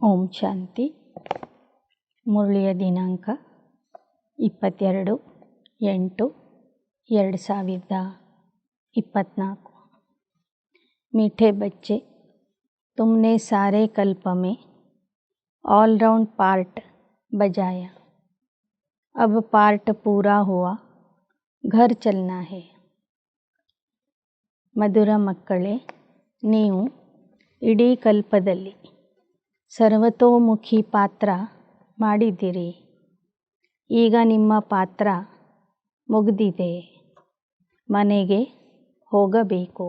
ಓಂ ಶಾಂತಿ. ಮುರಳಿಯ ದಿನಾಂಕ 22/8/2024। मीठे बच्चे, तुमने सारे कल्प में ऑल राउंड पार्ट बजाया। अब पार्ट पूरा हुआ, घर चलना है। ಮಧುರ ಮಕ್ಕಳೇ, ನೀವು ಇಡೀ ಕಲ್ಪದಲ್ಲಿ ಸರ್ವತೋಮುಖಿ ಪಾತ್ರ ಮಾಡಿದ್ದೀರಿ. ಈಗ ನಿಮ್ಮ ಪಾತ್ರ ಮುಗಿದಿದೆ, ಮನೆಗೆ ಹೋಗಬೇಕು.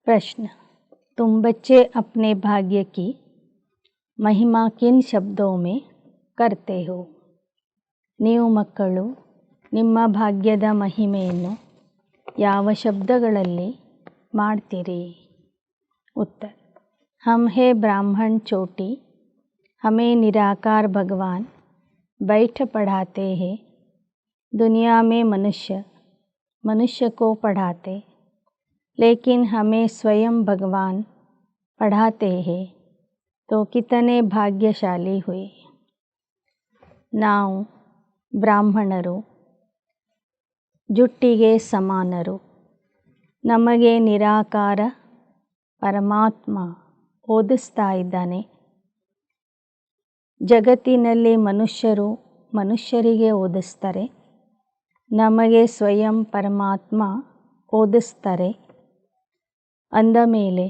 प्रश्न: तुम बच्चे अपने भाग्य की महिमा किन शब्दों में करते हो? ನೀವು ಮಕ್ಕಳು ನಿಮ್ಮ ಭಾಗ್ಯದ ಮಹಿಮೆಯನ್ನು ಯಾವ ಶಬ್ದಗಳಲ್ಲಿ ಮಾಡ್ತೀರಿ? उत्तर: हम है ब्राह्मण चोटी, हमें निराकार भगवान बैठ पढ़ाते हैं। दुनिया में मनुष्य को पढ़ाते, लेकिन हमें स्वयं भगवान पढ़ाते हैं, तो कितने भाग्यशाली हुए। ನಾವು ಬ್ರಾಹ್ಮಣರು, ಜುಟ್ಟಿಗೆ ಸಮಾನರು. ನಮಗೆ ನಿರಾಕಾರ ಪರಮಾತ್ಮ ಓದಿಸ್ತಾ ಇದ್ದಾನೆ. ಜಗತ್ತಿನಲ್ಲಿ ಮನುಷ್ಯರು ಮನುಷ್ಯರಿಗೆ ಓದಿಸ್ತಾರೆ, ನಮಗೆ ಸ್ವಯಂ ಪರಮಾತ್ಮ ಓದಿಸ್ತಾರೆ. ಅಂದ ಮೇಲೆ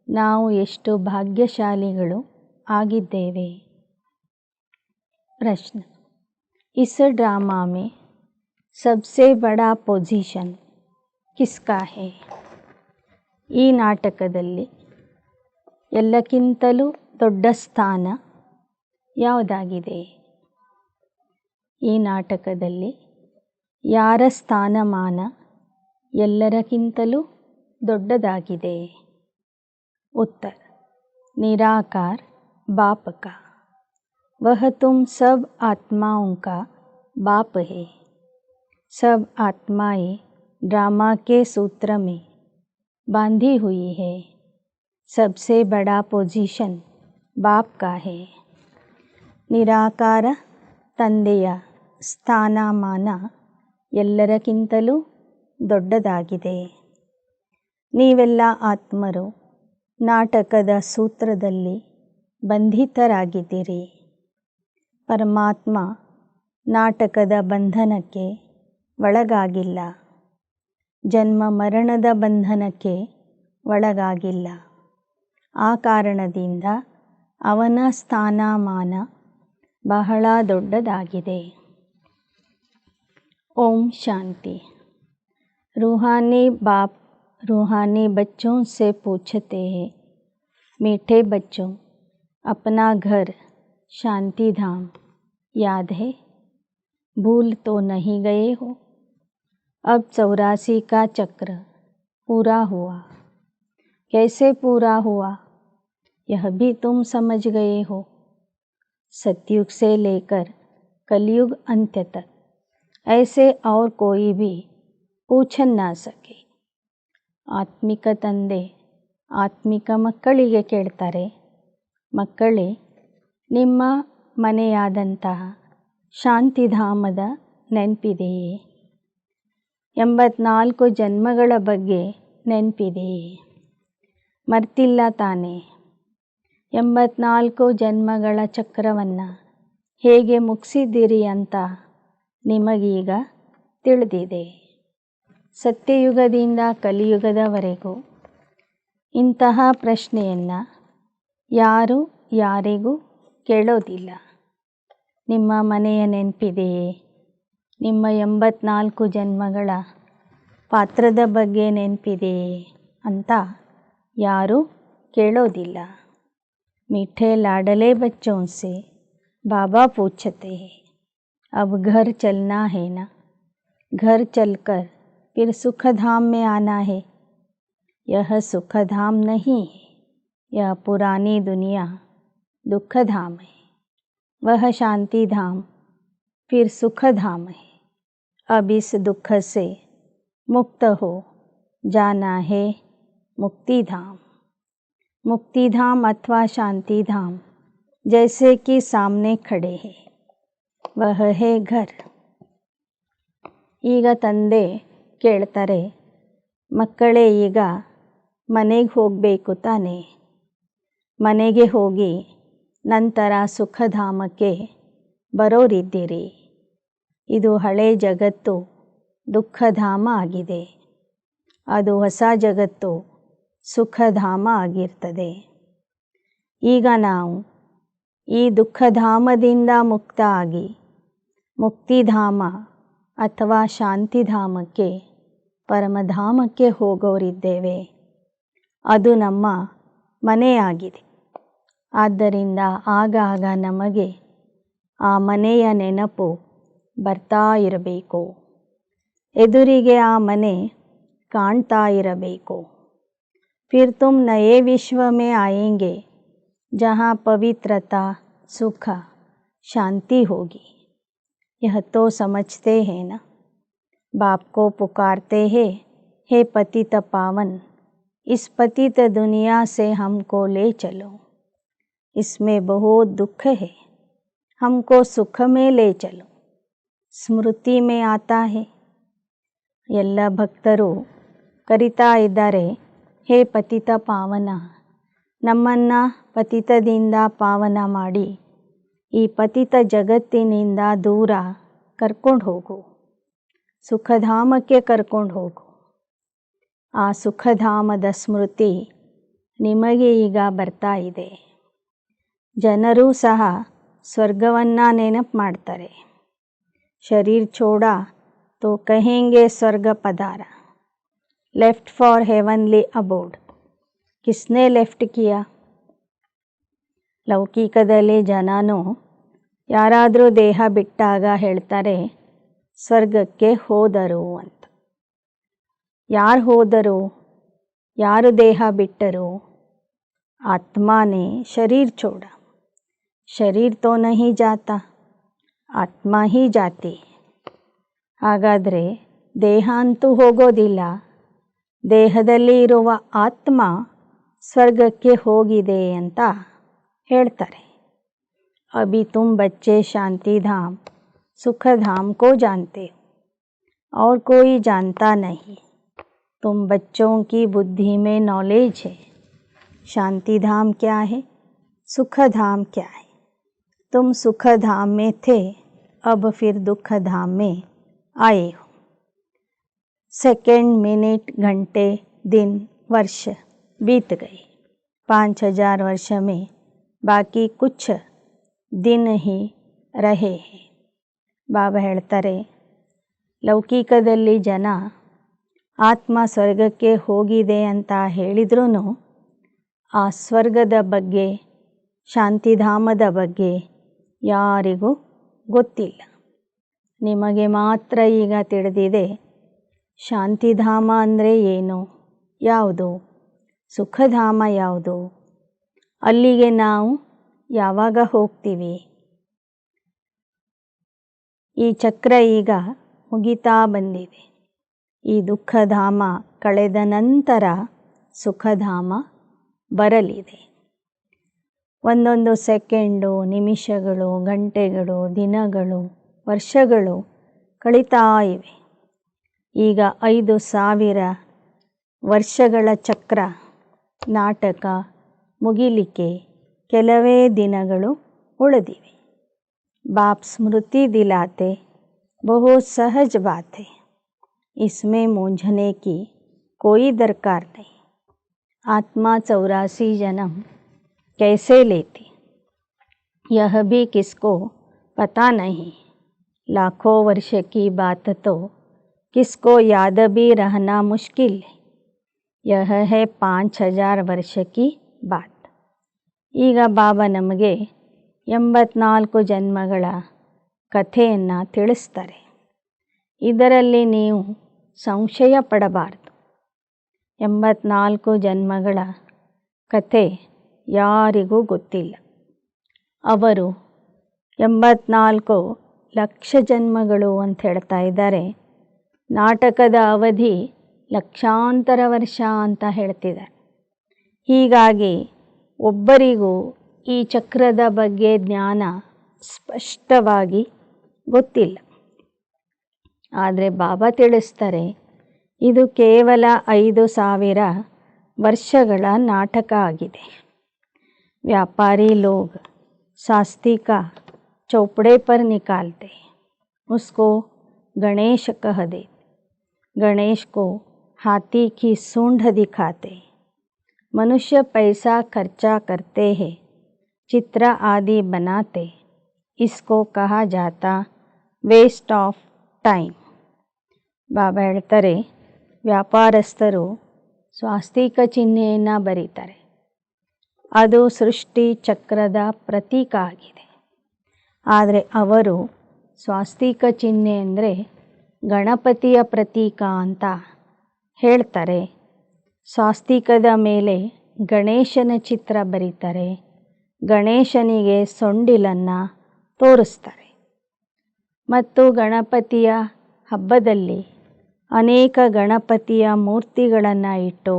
ನಾವು ಎಷ್ಟು ಭಾಗ್ಯಶಾಲಿಗಳು ಆಗಿದ್ದೇವೆ. प्रश्न: इस ड्रामा में सबसे बड़ा पोजीशन किसका है? ಈ ನಾಟಕದಲ್ಲಿ ಎಲ್ಲಕ್ಕಿಂತಲೂ ದೊಡ್ಡ ಸ್ಥಾನ ಯಾವುದಾಗಿದೆ? ಈ ನಾಟಕದಲ್ಲಿ ಯಾರ ಸ್ಥಾನಮಾನ ಎಲ್ಲರಕ್ಕಿಂತಲೂ ದೊಡ್ಡದಾಗಿದೆ? उत्तर: निराकार बाप का। वह तुम सब आत्माओं का बाप है। सब आत्माएं ड्रामा के सूत्र में बांधी हुई है। सबसे बड़ा पोजीशन बाप का है। ನಿರಾಕಾರ ತಂದೆಯ ಸ್ಥಾನಮಾನ ಎಲ್ಲರಕ್ಕಿಂತಲೂ ದೊಡ್ಡದಾಗಿದೆ. ನೀವೆಲ್ಲ ಆತ್ಮರು ನಾಟಕದ ಸೂತ್ರದಲ್ಲಿ ಬಂಧಿತರಾಗಿದ್ದೀರಿ. ಪರಮಾತ್ಮ ನಾಟಕದ ಬಂಧನಕ್ಕೆ ಒಳಗಾಗಿಲ್ಲ, ಜನ್ಮ ಮರಣದ ಬಂಧನಕ್ಕೆ ಒಳಗಾಗಿಲ್ಲ. ಆ ಕಾರಣದಿಂದ ಅವನ ಸ್ಥಾನಮಾನ ಬಹಳ ದೊಡ್ಡದಾಗಿದೆ. ಓಂ ಶಾಂತಿ. रूहानी बाप रूहानी बच्चों से पूछते हैं, मीठे बच्चों, अपना घर शांति धाम याद है? भूल तो नहीं गए हो? अब 84 का चक्र पूरा हुआ। कैसे पूरा हुआ यह भी तुम समझ गए हो। सतयुग से लेकर कलयुग अंत्य तक ऐसे और कोई भी पूछ न सके. ಆತ್ಮಿಕ ತಂದೆ ಆತ್ಮಿಕ ಮಕ್ಕಳಿಗೆ ಕೇಳ್ತಾರೆ, ಮಕ್ಕಳೇ, ನಿಮ್ಮ ಮನೆಯಾದಂತಹ ಶಾಂತಿಧಾಮದ ನೆನಪಿದೆಯೇ? 84 ಜನ್ಮಗಳ ಬಗ್ಗೆ ನೆನಪಿದೆಯೇ? ಮರ್ತಿಲ್ಲ ತಾನೇ? 84 ಜನ್ಮಗಳ ಚಕ್ರವನ್ನು ಹೇಗೆ ಮುಗಿಸಿದ್ದೀರಿ ಅಂತ ನಿಮಗೀಗ ತಿಳಿದಿದೆ. ಸತ್ಯಯುಗದಿಂದ ಕಲಿಯುಗದವರೆಗೂ ಇಂತಹ ಪ್ರಶ್ನೆಯನ್ನು ಯಾರೂ ಯಾರಿಗೂ ಕೇಳೋದಿಲ್ಲ. ನಿಮ್ಮ ಮನೆಯ ನೆನಪಿದೆಯೇ? ನಿಮ್ಮ 84 ಜನ್ಮಗಳ ಪಾತ್ರದ ಬಗ್ಗೆ ನೆನಪಿದೆಯೇ ಅಂತ ಯಾರೂ ಕೇಳೋದಿಲ್ಲ. मीठे लाडले बच्चों से बाबा पूछते हैं, अब घर चलना है ना? घर चलकर फिर सुखधाम में आना है। यह सुखधाम नहीं है, यह पुरानी दुनिया दुखधाम है। वह शांति धाम फिर सुखधाम है। अब इस दुख से मुक्त हो जाना है मुक्ति धाम। मुक्तिधाम अथवा शांतिधाम जैसे कि सामने खड़े हैं वह है घर। ಈಗ ತಂದೆ ಕೇಳ್ತಾರೆ, ಮಕ್ಕಳೇ ಈಗ ಮನೆಗೆ ಹೋಗಬೇಕು ತಾನೇ, ಮನೆಗೆ ಹೋಗಿ ನಂತರ ಸುಖಧಾಮಕ್ಕೆ ಬರೋರಿದ್ದೀರಿ. ಇದು ಹಳೆ ಜಗತ್ತು ದುಃಖಧಾಮ ಆಗಿದೆ, ಅದು ಹೊಸ ಜಗತ್ತು ಸುಖಧಾಮ ಆಗಿರ್ತದೆ. ಈಗ ನಾವು ಈ ದುಃಖಧಾಮದಿಂದ ಮುಕ್ತ ಆಗಿ ಮುಕ್ತಿಧಾಮ ಅಥವಾ ಶಾಂತಿಧಾಮಕ್ಕೆ ಪರಮಧಾಮಕ್ಕೆ ಹೋಗೋರಿದ್ದೇವೆ. ಅದು ನಮ್ಮ ಮನೆಯಾಗಿದೆ. ಆದ್ದರಿಂದ ಆಗಾಗ ನಮಗೆ ಆ ಮನೆಯ ನೆನಪು ಬರ್ತಾ ಇರಬೇಕು, ಎದುರಿಗೆ ಆ ಮನೆ ಕಾಣ್ತಾ ಇರಬೇಕು. फिर तुम नए विश्व में आएंगे जहाँ पवित्रता सुख शांति होगी। यह तो समझते हैं ना। बाप को पुकारते हैं, हे पतित पावन, इस पतित दुनिया से हमको ले चलो, इसमें बहुत दुख है, हमको सुख में ले चलो। स्मृति में आता है. ಎಲ್ಲ ಭಕ್ತರು ಕರಿತಾ ಇದ್ದಾರೆ, ಹೇ ಪತಿತ ಪಾವನ, ನಮ್ಮನ್ನು ಪತಿತದಿಂದ ಪಾವನ ಮಾಡಿ ಈ ಪತಿತ ಜಗತ್ತಿನಿಂದ ದೂರ ಕರ್ಕೊಂಡು ಹೋಗು, ಸುಖಧಾಮಕ್ಕೆ ಕರ್ಕೊಂಡು ಹೋಗು. ಆ ಸುಖಧಾಮದ ಸ್ಮೃತಿ ನಿಮಗೆ ಈಗ ಬರ್ತಾ ಇದೆ. ಜನರೂ ಸಹ ಸ್ವರ್ಗವನ್ನು ನೆನಪು ಮಾಡ್ತಾರೆ. ಶರೀರ್ ಛೋಡಾ तो कहेंगे स्वर्ग पधारा, लेफ्ट फॉर हेवनली अबोर्ड. किसने लेफ्ट किया? ಲೌಕಿಕದಲ್ಲಿ ಜನನು ಯಾರಾದರೂ ದೇಹ ಬಿಟ್ಟಾಗ ಹೇಳ್ತಾರೆ ಸ್ವರ್ಗಕ್ಕೆ ಹೋದರು ಅಂತ. ಯಾರು ಹೋದರು? ಯಾರು ದೇಹ ಬಿಟ್ಟರು? ಆತ್ಮನೇ ಶರೀರ್ ಛೋಡ. ಶರೀರ್ ತೋ ನಹಿ ಜಾತಾ, ಆತ್ಮ ಹಿ ಜಾತಿ. ಹಾಗಾದರೆ ದೇಹ ಅಂತೂ ಹೋಗೋದಿಲ್ಲ, ದೇಹದಲ್ಲಿ ಇರುವ ಆತ್ಮ ಸ್ವರ್ಗಕ್ಕೆ ಹೋಗಿದೆ ಅಂತ ಹೇಳ್ತಾರೆ. ಅಭಿ ತುಮ್ ಬಚ್ಚೆ ಶಾಂತಿಧಾಮ್ ಸುಖಧಾಮ್ ಕೋ ಜಾನ್ತೆ ಹೋ और कोई जानता नहीं. तुम बच्चों की बुद्धि में नॉलेज है. शांतिधाम क्या है, सुखधाम क्या है. तुम सुखधाम में थे, अब फिर दुखधाम में आए हो. सेकंड मिनट घंटे दिन वर्ष बीत गए. 5000 वर्ष में बाकी कुछ दिन ही रहे हैं. ಬಾಬಾ ಹೇಳ್ತಾರೆ, ಲೌಕಿಕದಲ್ಲಿ ಜನ ಆತ್ಮ ಸ್ವರ್ಗಕ್ಕೆ ಹೋಗಿದೆ ಅಂತ ಹೇಳಿದ್ರೂ ಆ ಸ್ವರ್ಗದ ಬಗ್ಗೆ ಶಾಂತಿಧಾಮದ ಬಗ್ಗೆ ಯಾರಿಗೂ ಗೊತ್ತಿಲ್ಲ. ನಿಮಗೆ ಮಾತ್ರ ಈಗ ತಿಳಿದಿದೆ ಶಾಂತಿಧಾಮ ಅಂದರೆ ಏನು, ಯಾವುದು, ಸುಖಧಾಮ ಯಾವುದು, ಅಲ್ಲಿಗೆ ನಾವು ಯಾವಾಗ ಹೋಗ್ತೀವಿ. ಈ ಚಕ್ರ ಈಗ ಮುಗಿತಾ ಬಂದಿದೆ. ಈ ದುಃಖಧಾಮ ಕಳೆದ ನಂತರ ಸುಖಧಾಮ ಬರಲಿದೆ. ಒಂದೊಂದು ಸೆಕೆಂಡು, ನಿಮಿಷಗಳು, ಗಂಟೆಗಳು, ದಿನಗಳು, ವರ್ಷಗಳು ಕಳೀತಾ ಇವೆ. ಈಗ 5000 ವರ್ಷಗಳ ಚಕ್ರ ನಾಟಕ ಮುಗಿಲಿಕ್ಕೆ ಕೆಲವೇ ದಿನಗಳು ಉಳಿದಿವೆ. बाप स्मृति दिलाते, बहुत सहज बात है, इसमें मूंझने की कोई दरकार नहीं. आत्मा 84 जन्म कैसे लेती, यह भी किसको पता नहीं. लाखों वर्ष की बात तो किसको याद भी रहना मुश्किल है. यह है 5000 वर्ष की बात. ಈಗ ಬಾಬಾ ನಮಗೆ 84 ಜನ್ಮಗಳ ಕಥೆಯನ್ನು ತಿಳಿಸ್ತಾರೆ. ಇದರಲ್ಲಿ ನೀವು ಸಂಶಯ ಪಡಬಾರದು. 84 ಜನ್ಮಗಳ ಕಥೆ ಯಾರಿಗೂ ಗೊತ್ತಿಲ್ಲ. ಅವರು 84 ಲಕ್ಷ ಜನ್ಮಗಳು ಅಂತ ಹೇಳ್ತಾ ಇದ್ದಾರೆ. ನಾಟಕದ ಅವಧಿ ಲಕ್ಷಾಂತರ ವರ್ಷ ಅಂತ ಹೇಳ್ತಿದ್ದಾರೆ. ಹೀಗಾಗಿ ಒಬ್ಬರಿಗೂ ಈ ಚಕ್ರದ ಬಗ್ಗೆ ಜ್ಞಾನ ಸ್ಪಷ್ಟವಾಗಿ ಗೊತ್ತಿಲ್ಲ. ಆದರೆ ಬಾಬಾ ತಿಳಿಸ್ತಾರೆ, ಇದು ಕೇವಲ 5000 ವರ್ಷಗಳ ನಾಟಕ ಆಗಿದೆ. ವ್ಯಾಪಾರಿ ಲೋಗ್ शास्त्री का चौपड़े पर निकालते, उसको गणेश कह दे, गणेश को हाथी की सूंड दिखाते. मनुष्य पैसा खर्चा करते हैं, चित्र आदि बनाते, इसको कहा जाता ವೇಸ್ಟ್ ಆಫ್ ಟೈಮ್. ಬಾಬಾ ಹೇಳ್ತಾರೆ, ವ್ಯಾಪಾರಸ್ಥರು ಸ್ವಾಸ್ತಿಕ ಚಿಹ್ನೆಯನ್ನು ಬರೀತಾರೆ. ಅದು ಸೃಷ್ಟಿ ಚಕ್ರದ ಪ್ರತೀಕ ಆಗಿದೆ. ಆದರೆ ಅವರು ಸ್ವಾಸ್ತಿಕ ಚಿಹ್ನೆ ಅಂದರೆ ಗಣಪತಿಯ ಪ್ರತೀಕ ಅಂತ ಹೇಳ್ತಾರೆ. ಸ್ವಾಸ್ತಿಕದ ಮೇಲೆ ಗಣೇಶನ ಚಿತ್ರ ಬರೀತಾರೆ. ಗಣೇಶನಿಗೆ ಸೊಂಡಿಲನ್ನು ತೋರಿಸ್ತಾರೆ. ಮತ್ತು ಗಣಪತಿಯ ಹಬ್ಬದಲ್ಲಿ ಅನೇಕ ಗಣಪತಿಯ ಮೂರ್ತಿಗಳನ್ನು ಇಟ್ಟು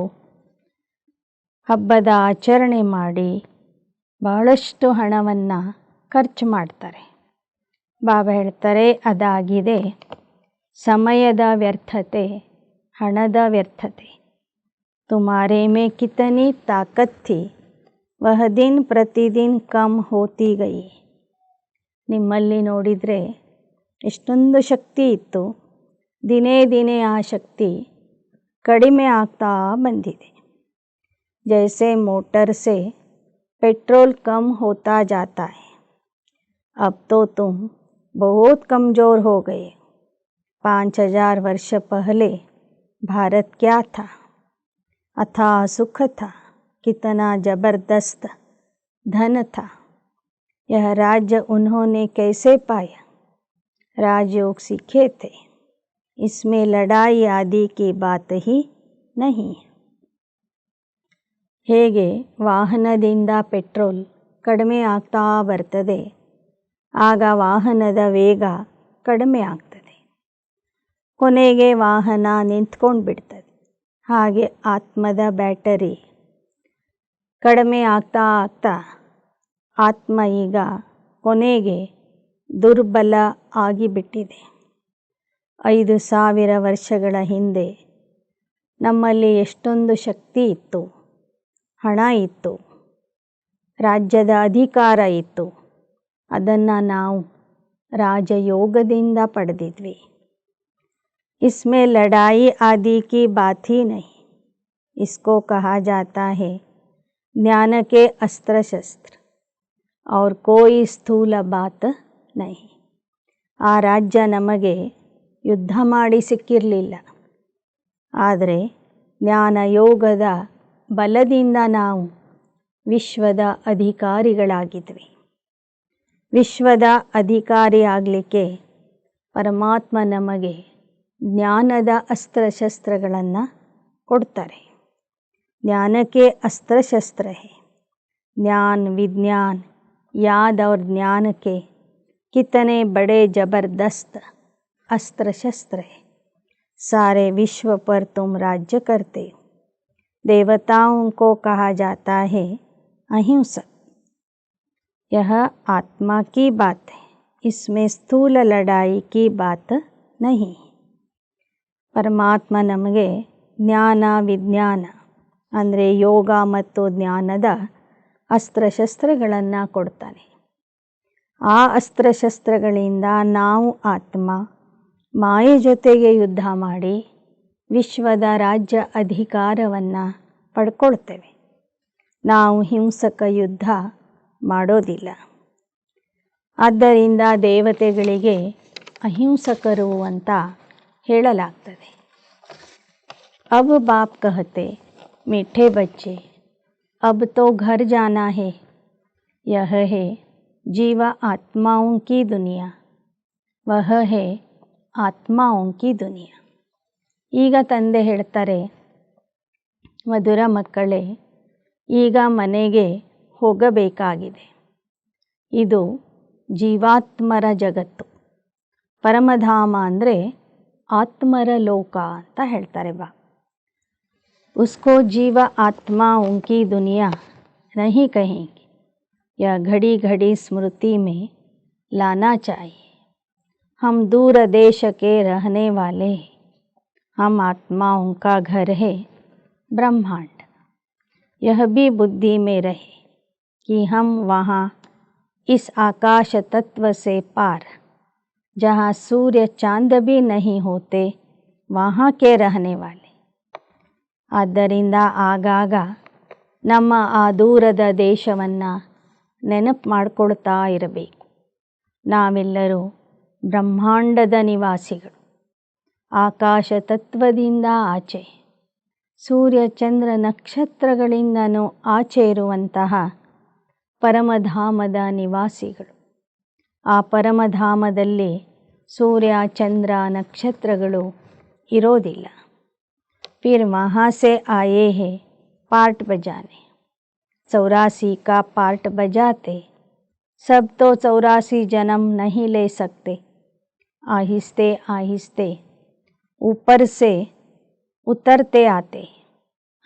ಹಬ್ಬದ ಆಚರಣೆ ಮಾಡಿ ಬಹಳಷ್ಟು ಹಣವನ್ನು ಖರ್ಚು ಮಾಡ್ತಾರೆ. ಬಾಬಾ ಹೇಳ್ತಾರೆ, ಅದಾಗಿದೆ ಸಮಯದ ವ್ಯರ್ಥತೆ, ಹಣದ ವ್ಯರ್ಥತೆ. ತುಮಾರೆ ಮೇ ಕಿತನಿ ತಾಕತ್ ಥಿ ವಹ ದಿನ್ ಪ್ರತಿದಿನ್ ಕಮ್ ಹೋತಿ ಗಯಿ. ನಿಮ್ಮಲ್ಲಿ ನೋಡಿದರೆ ಎಷ್ಟೊಂದು ಶಕ್ತಿ ಇತ್ತು, ದಿನೇ ದಿನೇ ಆ ಶಕ್ತಿ ಕಡಿಮೆ ಆಗ್ತಾ ಬಂದಿದೆ. जैसे मोटर से पेट्रोल कम होता जाता है, अब तो तुम बहुत कमज़ोर हो गए. 5000 वर्ष पहले भारत क्या था? अथाह सुख था, कितना ज़बरदस्त धन था. यह राज्य उन्होंने कैसे पाया? राजयोग सीखे थे, इसमें लड़ाई आदि की बात ही नहीं है. ಹೇಗೆ ವಾಹನದಿಂದ ಪೆಟ್ರೋಲ್ ಕಡಿಮೆ ಆಗ್ತಾ ಬರ್ತದೆ, ಆಗ ವಾಹನದ ವೇಗ ಕಡಿಮೆ ಆಗ್ತದೆ, ಕೊನೆಗೆ ವಾಹನ ನಿಂತ್ಕೊಂಡು ಬಿಡ್ತದೆ. ಹಾಗೆ ಆತ್ಮದ ಬ್ಯಾಟರಿ ಕಡಿಮೆ ಆಗ್ತಾ ಆಗ್ತಾ ಆತ್ಮ ಈಗ ಕೊನೆಗೆ ದುರ್ಬಲ ಆಗಿಬಿಟ್ಟಿದೆ. 5000 ವರ್ಷಗಳ ಹಿಂದೆ ನಮ್ಮಲ್ಲಿ ಎಷ್ಟೊಂದು ಶಕ್ತಿ ಇತ್ತು, ಹಣ ಇತ್ತು, ರಾಜ್ಯದ ಅಧಿಕಾರ ಇತ್ತು. ಅದನ್ನು ನಾವು ರಾಜಯೋಗದಿಂದ ಪಡೆದಿದ್ವಿ. इसमें लड़ाई आदि की बात ही नहीं. इसको कहा जाता है ज्ञान के अस्त्र शस्त्र और कोई ಸ್ಥೂಲ ಬಾತ್ नहीं. ಆ ರಾಜ್ಯ ನಮಗೆ ಯುದ್ಧ ಮಾಡಿ ಸಿಕ್ಕಿರಲಿಲ್ಲ. ಆದರೆ ಜ್ಞಾನ ಯೋಗದ ಬಲದಿಂದ ನಾವು ವಿಶ್ವದ ಅಧಿಕಾರಿಗಳಾಗಿದ್ವಿ. ವಿಶ್ವದ ಅಧಿಕಾರಿ ಆಗಲಿಕ್ಕೆ ಪರಮಾತ್ಮ ನಮಗೆ ಜ್ಞಾನದ ಅಸ್ತ್ರಶಸ್ತ್ರಗಳನ್ನು ಕೊಡ್ತಾರೆ. ಜ್ಞಾನಕ್ಕೆ अस्त्र है. ज्ञान विज्ञान याद और ज्ञान के कितने बड़े ज़बरदस्त अस्त्र शस्त्र है. सारे विश्व पर तुम राज्य करते हो. देवताओं को कहा जाता है अहिंसक. यह आत्मा की बात है, इसमें स्थूल लड़ाई की बात नहीं. ಪರಮಾತ್ಮ ನಮಗೆ ಜ್ಞಾನ ವಿಜ್ಞಾನ ಅಂದರೆ ಯೋಗ ಮತ್ತು ಜ್ಞಾನದ ಅಸ್ತ್ರಶಸ್ತ್ರಗಳನ್ನು ಕೊಡ್ತಾನೆ. ಆ ಅಸ್ತ್ರಶಸ್ತ್ರಗಳಿಂದ ನಾವು ಆತ್ಮ ಮಾಯೆ ಜೊತೆಗೆ ಯುದ್ಧ ಮಾಡಿ ವಿಶ್ವದ ರಾಜ್ಯ ಅಧಿಕಾರವನ್ನು ಪಡ್ಕೊಳ್ತೇವೆ. ನಾವು ಹಿಂಸಕ ಯುದ್ಧ ಮಾಡೋದಿಲ್ಲ. ಆದ್ದರಿಂದ ದೇವತೆಗಳಿಗೆ ಅಹಿಂಸಕರು ಅಂತ ಹೇಳಲಾಗ್ತದೆ. अब बाप कहते मीठे बच्चे अब तो घर जाना है. यह है जीव आत्माओं की दुनिया, वह है ಆತ್ಮಾओं की दुनिया. ಈಗ ತಂದೆ ಹೇಳ್ತಾರೆ, ಮಧುರ ಮಕ್ಕಳೇ, ಈಗ ಮನೆಗೆ ಹೋಗಬೇಕಾಗಿದೆ. ಇದು ಜೀವಾತ್ಮರ ಜಗತ್ತು. ಪರಮಧಾಮ ಅಂದರೆ ಆತ್ಮರ ಲೋಕ ಅಂತ ಹೇಳ್ತಾರೆ ಬಾ. उसको जीव आत्माओं की दुनिया नहीं कहेंगे। यह घड़ी घड़ी स्मृति में लाना चाहिए। हम दूर देश के रहने वाले हैं। हम आत्माओं का घर है ब्रह्मांड। यह भी बुद्धि में रहे कि हम वहाँ इस आकाश तत्व से पार, जहाँ सूर्य चांद भी नहीं होते, वहाँ के रहने वाले। ಆದ್ದರಿಂದ ಆಗಾಗ ನಮ್ಮ ಆ ದೂರದ ದೇಶವನ್ನು ನೆನಪು ಮಾಡಿಕೊಳ್ತಾ ಇರಬೇಕು. ನಾವೆಲ್ಲರೂ ಬ್ರಹ್ಮಾಂಡದ ನಿವಾಸಿಗಳು. ಆಕಾಶ ತತ್ವದಿಂದ ಆಚೆ, ಸೂರ್ಯ ಚಂದ್ರ ನಕ್ಷತ್ರಗಳಿಂದನೂ ಆಚೆ ಇರುವಂತಹ ಪರಮಧಾಮದ ನಿವಾಸಿಗಳು. ಆ ಪರಮಧಾಮದಲ್ಲಿ ಸೂರ್ಯ ಚಂದ್ರ ನಕ್ಷತ್ರಗಳು ಇರೋದಿಲ್ಲ. फिर वहाँ से आए हैं पार्ट बजाने। 84 का पार्ट बजाते। सब तो 84 जन्म नहीं ले सकते। आहिस्ते आहिस्ते ऊपर से उतरते आते।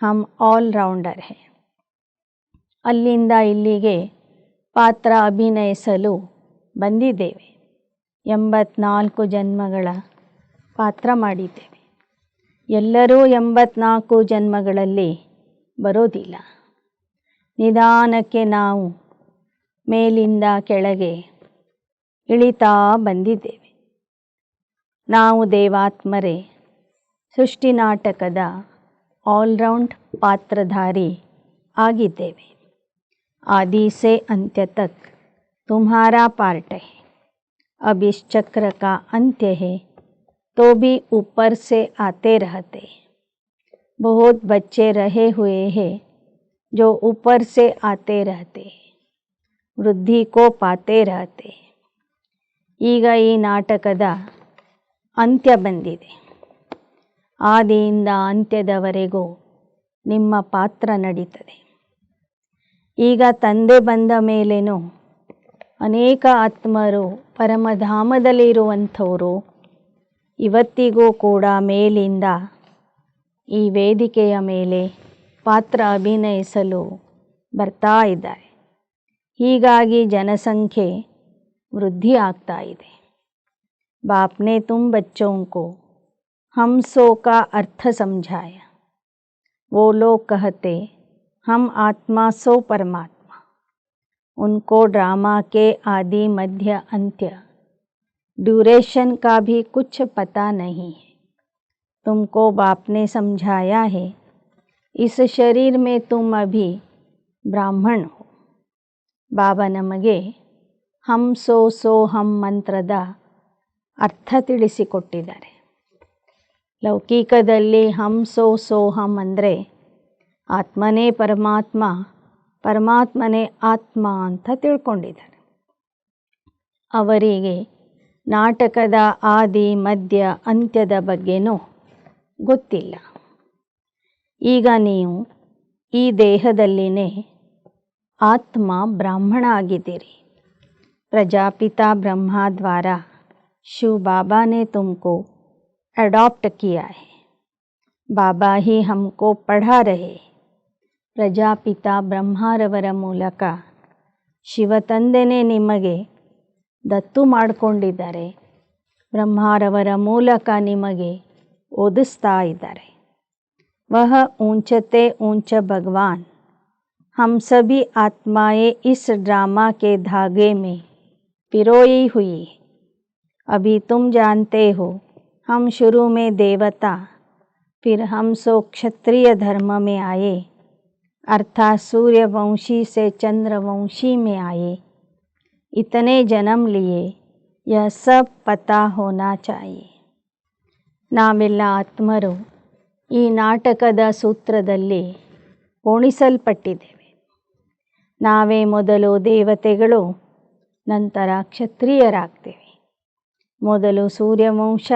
हम ऑलराउंडर हैं. ಅಲ್ಲಿಂದ ಇಲ್ಲಿಗೆ ಪಾತ್ರ ಅಭಿನಯಿಸಲು ಬಂದಿದ್ದೇವೆ. 84 ಜನ್ಮಗಳ ಪಾತ್ರ ಮಾಡಿದ್ದೇವೆ. ಎಲ್ಲರೂ 84 ಜನ್ಮಗಳಲ್ಲಿ ಬರೋದಿಲ್ಲ. ನಿಧಾನಕ್ಕೆ ನಾವು ಮೇಲಿಂದ ಕೆಳಗೆ ಇಳಿತಾ ಬಂದಿದ್ದೇವೆ. ನಾವು ದೇವಾತ್ಮರೇ ಸೃಷ್ಟಿ ನಾಟಕದ ಆಲ್ರೌಂಡ್ ಪಾತ್ರಧಾರಿ ಆಗಿದ್ದೇವೆ. आदि से अंत्य तक तुम्हारा पार्ट है. अब इस चक्र का अंत्य है तो भी ऊपर से आते रहते. बहुत बच्चे रहे हुए हैं जो ऊपर से आते रहते, वृद्धि को पाते रहते. ಈಗ ಈ ನಾಟಕದ ಅಂತ್ಯ ಬಂದಿದೆ. ಆದಿಯಿಂದ ಅಂತ್ಯದವರೆಗೂ ನಿಮ್ಮ ಪಾತ್ರ ನಡೀತದೆ. ಈಗ ತಂದೆ ಬಂದ ಮೇಲೇನೂ ಅನೇಕ ಆತ್ಮರು ಪರಮಧಾಮದಲ್ಲಿರುವಂಥವರು ಇವತ್ತಿಗೂ ಕೂಡ ಮೇಲಿಂದ ಈ ವೇದಿಕೆಯ ಮೇಲೆ ಪಾತ್ರ ಅಭಿನಯಿಸಲು ಬರ್ತಾ ಇದ್ದಾರೆ. ಹೀಗಾಗಿ ಜನಸಂಖ್ಯೆ ವೃದ್ಧಿ ಆಗ್ತಾ ಇದೆ. बाप ने तुम बच्चों को हम सो का अर्थ समझाया. वो लोग कहते हम आत्मा सो परमात्मा. उनको ड्रामा के आदि मध्य अंत्य ड्यूरेशन का भी कुछ पता नहीं है. तुमको बाप ने समझाया है इस शरीर में तुम अभी ब्राह्मण हो. बाबा नಮಗೆ हम सो सो हम ಮಂತ್ರದ ಅರ್ಥ ತಿಳಿಸಿಕೊಟ್ಟಿದ್ದಾರೆ. ಲೌಕಿಕದಲ್ಲಿ ಹಂ ಸೋ ಸೋಹಂ ಅಂದರೆ ಆತ್ಮನೇ ಪರಮಾತ್ಮ, ಪರಮಾತ್ಮನೇ ಆತ್ಮ ಅಂತ ತಿಳ್ಕೊಂಡಿದ್ದಾರೆ. ಅವರಿಗೆ ನಾಟಕದ ಆದಿ ಮಧ್ಯ ಅಂತ್ಯದ ಬಗ್ಗೆನೂ ಗೊತ್ತಿಲ್ಲ. ಈಗ ನೀವು ಈ ದೇಹದಲ್ಲಿನೇ ಆತ್ಮ ಬ್ರಾಹ್ಮಣ ಆಗಿದ್ದೀರಿ. ಪ್ರಜಾಪಿತಾ ಬ್ರಹ್ಮ द्वारा शिव बाबा ने तुमको अडॉप्ट किया है. बाबा ही हमको पढ़ा रहे. ಪ್ರಜಾಪಿತಾ ಬ್ರಹ್ಮರವರ ಮೂಲಕ ಶಿವ ತಂದೆನೇ ನಿಮಗೆ ದತ್ತು ಮಾಡಿಕೊಂಡಿದ್ದಾರೆ. ಬ್ರಹ್ಮರವರ ಮೂಲಕ ನಿಮಗೆ ಓದಿಸ್ತಾ ಇದ್ದಾರೆ. वह ऊंचते ऊंच भगवान हम सभी आत्माएं इस ड्रामा के धागे में पिरोई हुई. अभी तुम जानते हो हम शुरू में देवता, फिर हम सो क्षत्रिय धर्म में आए, अर्थात सूर्यवंशी से चंद्रवंशी में आए. इतने जन्म लिए यह सब पता होना चाहिए. ನಾವೆಲ್ಲ ಆತ್ಮರು ಈ ನಾಟಕದ ಸೂತ್ರದಲ್ಲಿ ಪೋಣಿಸಲ್ಪಟ್ಟಿದ್ದೇವೆ. ನಾವೇ ಮೊದಲು ದೇವತೆಗಳು, ನಂತರ ಕ್ಷತ್ರಿಯರಾಗ್ತೇವೆ. ಮೊದಲು ಸೂರ್ಯವಂಶ,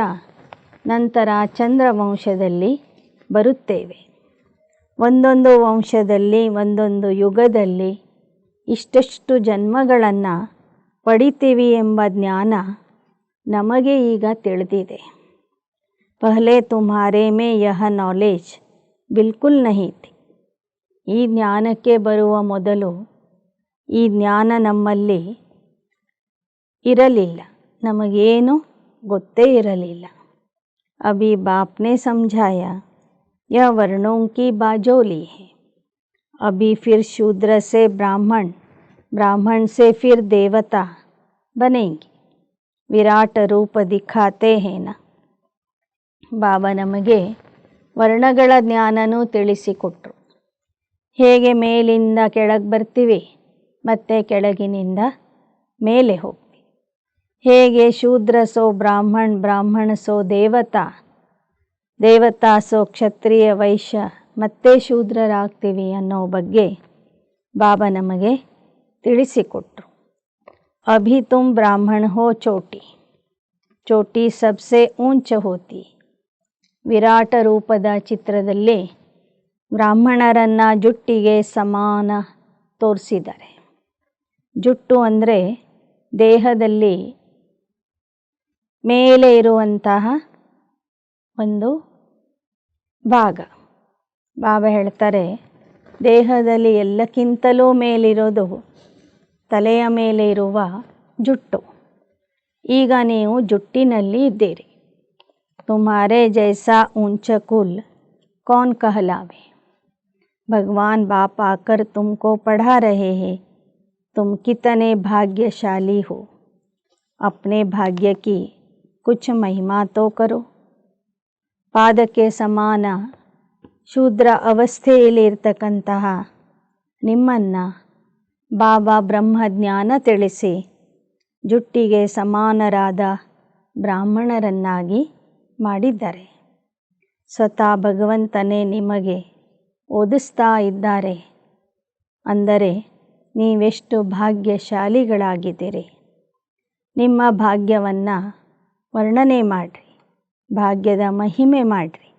ನಂತರ ಚಂದ್ರವಂಶದಲ್ಲಿ ಬರುತ್ತೇವೆ. ಒಂದೊಂದು ವಂಶದಲ್ಲಿ ಒಂದೊಂದು ಯುಗದಲ್ಲಿ ಇಷ್ಟಷ್ಟು ಜನ್ಮಗಳನ್ನು ಪಡಿತೀವಿ ಎಂಬ ಜ್ಞಾನ ನಮಗೆ ಈಗ ತಿಳಿದಿದೆ. पहले तुम्हारे में यह नॉलेज बिल्कुल नहीं थी. ಈ ಜ್ಞಾನಕ್ಕೆ ಬರುವ ಮೊದಲು ಈ ಜ್ಞಾನ ನಮ್ಮಲ್ಲಿ ಇರಲಿಲ್ಲ, ನಮಗೇನು ಗೊತ್ತೇ ಇರಲಿಲ್ಲ. अभी बाप ने समझाया यह वर्णों की बाजोली है. अभी फिर शूद्र से ब्राह्मण, ब्राह्मण से फिर देवता बनेंगे. विराट रूप दिखाते हैं ना. ಬಾಬಾ ನಮಗೆ ವರ್ಣಗಳ ಜ್ಞಾನನೂ ತಿಳಿಸಿಕೊಟ್ರು. ಹೇಗೆ ಮೇಲಿಂದ ಕೆಳಗೆ ಬರ್ತೀವಿ ಮತ್ತು ಕೆಳಗಿನಿಂದ ಮೇಲೆ ಹೋಗ್ತೀವಿ. ಹೇಗೆ ಶೂದ್ರ ಸೋ ಬ್ರಾಹ್ಮಣ, ಬ್ರಾಹ್ಮಣ ಸೋ ದೇವತಾ, ದೇವತಾ ಸೋ ಕ್ಷತ್ರಿಯ, ವೈಶ್ಯ ಮತ್ತೆ ಶೂದ್ರರಾಗ್ತೀವಿ ಅನ್ನೋ ಬಗ್ಗೆ ಬಾಬಾ ನಮಗೆ ತಿಳಿಸಿಕೊಟ್ರು. ಅಭಿ ತುಮ್ ಬ್ರಾಹ್ಮಣ ಹೋ ಚೋಟಿ, ಚೋಟಿ ಸಬ್ಸೆ ಊಂಚ ಹೋತಿ. ವಿರಾಟ ರೂಪದ ಚಿತ್ರದಲ್ಲಿ ಬ್ರಾಹ್ಮಣರನ್ನು ಜುಟ್ಟಿಗೆ ಸಮಾನ ತೋರಿಸಿದ್ದಾರೆ. ಜುಟ್ಟು ಅಂದರೆ ದೇಹದಲ್ಲಿ ಮೇಲೆ ಇರುವಂತಹ ಒಂದು ಭಾಗ. ಬಾಬಾ ಹೇಳ್ತಾರೆ, ದೇಹದಲ್ಲಿ ಎಲ್ಲಕ್ಕಿಂತಲೂ ಮೇಲಿರೋದು ತಲೆಯ ಮೇಲೆ ಇರುವ ಜುಟ್ಟು. ಈಗ ನೀವು ಜುಟ್ಟಿನಲ್ಲಿ ಇದ್ದೀರಿ. तुम्हारे जैसा ऊंचा कुल कौन कहलावे. भगवान बाप आकर तुमको पढ़ा रहे हैं, तुम कितने भाग्यशाली हो. अपने भाग्य की कुछ महिमा तो करो. ಪಾದಕ್ಕೆ ಸಮಾನ ಶೂದ್ರ ಅವಸ್ಥೆಯಲ್ಲಿರ್ತಕ್ಕಂತಹ ನಿಮ್ಮನ್ನು ಬಾಬಾ ಬ್ರಹ್ಮಜ್ಞಾನ ತಿಳಿಸಿ ಜುಟ್ಟಿಗೆ ಸಮಾನರಾದ ಬ್ರಾಹ್ಮಣರನ್ನಾಗಿ ಮಾಡಿದ್ದಾರೆ. ಸ್ವತಃ ಭಗವಂತನೇ ನಿಮಗೆ ಓದಿಸ್ತಾ ಇದ್ದಾರೆ ಅಂದರೆ ನೀವೆಷ್ಟು ಭಾಗ್ಯಶಾಲಿಗಳಾಗಿದ್ದೀರಿ. ನಿಮ್ಮ ಭಾಗ್ಯವನ್ನು ವರ್ಣನೆ ಮಾಡಿರಿ, ಭಾಗ್ಯದ ಮಹಿಮೆ ಮಾಡಿರಿ.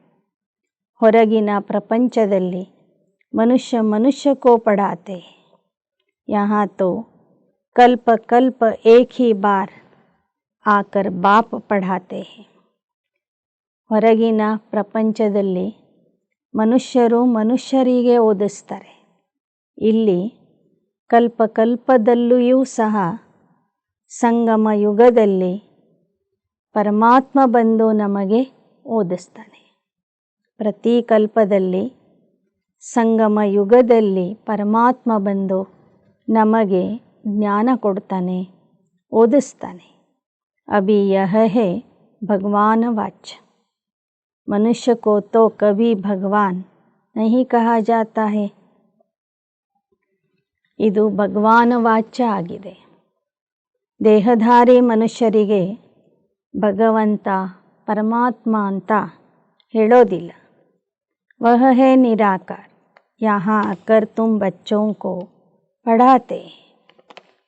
ಹೊರಗಿನ ಪ್ರಪಂಚದಲ್ಲಿ ಮನುಷ್ಯ ಕೋ ಪಢಾತೆ, ಯಹಾ ತೋ ಕಲ್ಪ ಕಲ್ಪ ಏಕ್ ಹಿ ಬಾರ್ ಆಕರ್ ಬಾಪ್ ಪಢಾತೆ. ಹೊರಗಿನ ಪ್ರಪಂಚದಲ್ಲಿ ಮನುಷ್ಯರು ಮನುಷ್ಯರಿಗೆ ಓದಿಸ್ತಾರೆ. ಇಲ್ಲಿ ಕಲ್ಪಕಲ್ಪದಲ್ಲಿಯೂ ಸಹ ಸಂಗಮ ಯುಗದಲ್ಲಿ ಪರಮಾತ್ಮ ಬಂದು ನಮಗೆ ಓದಿಸ್ತಾನೆ. ಪ್ರತಿ ಕಲ್ಪದಲ್ಲಿ ಸಂಗಮ ಯುಗದಲ್ಲಿ ಪರಮಾತ್ಮ ಬಂದು ನಮಗೆ ಜ್ಞಾನ ಕೊಡ್ತಾನೆ, ಓದಿಸ್ತಾನೆ. ಅಭಿ ಯಹ ಹೈ ಭಗವಾನ್ ವಾಚ್. मनुष्य को तो कभी भगवान नहीं कहा जाता है. ಇದು ಭಗವಾನ ವಾಚ್ಯ ಆಗಿದೆ. ದೇಹಧಾರಿ ಮನುಷ್ಯರಿಗೆ ಭಗವಂತ ಪರಮಾತ್ಮ ಅಂತ ಹೇಳೋದಿಲ್ಲ. ವಹ ಹೈ ನಿರಾಕಾರ, ಯಹಾ ಆಕರ್ ತುಮ್ ಬಚ್ಚೋं को ಪಢಾತೆ.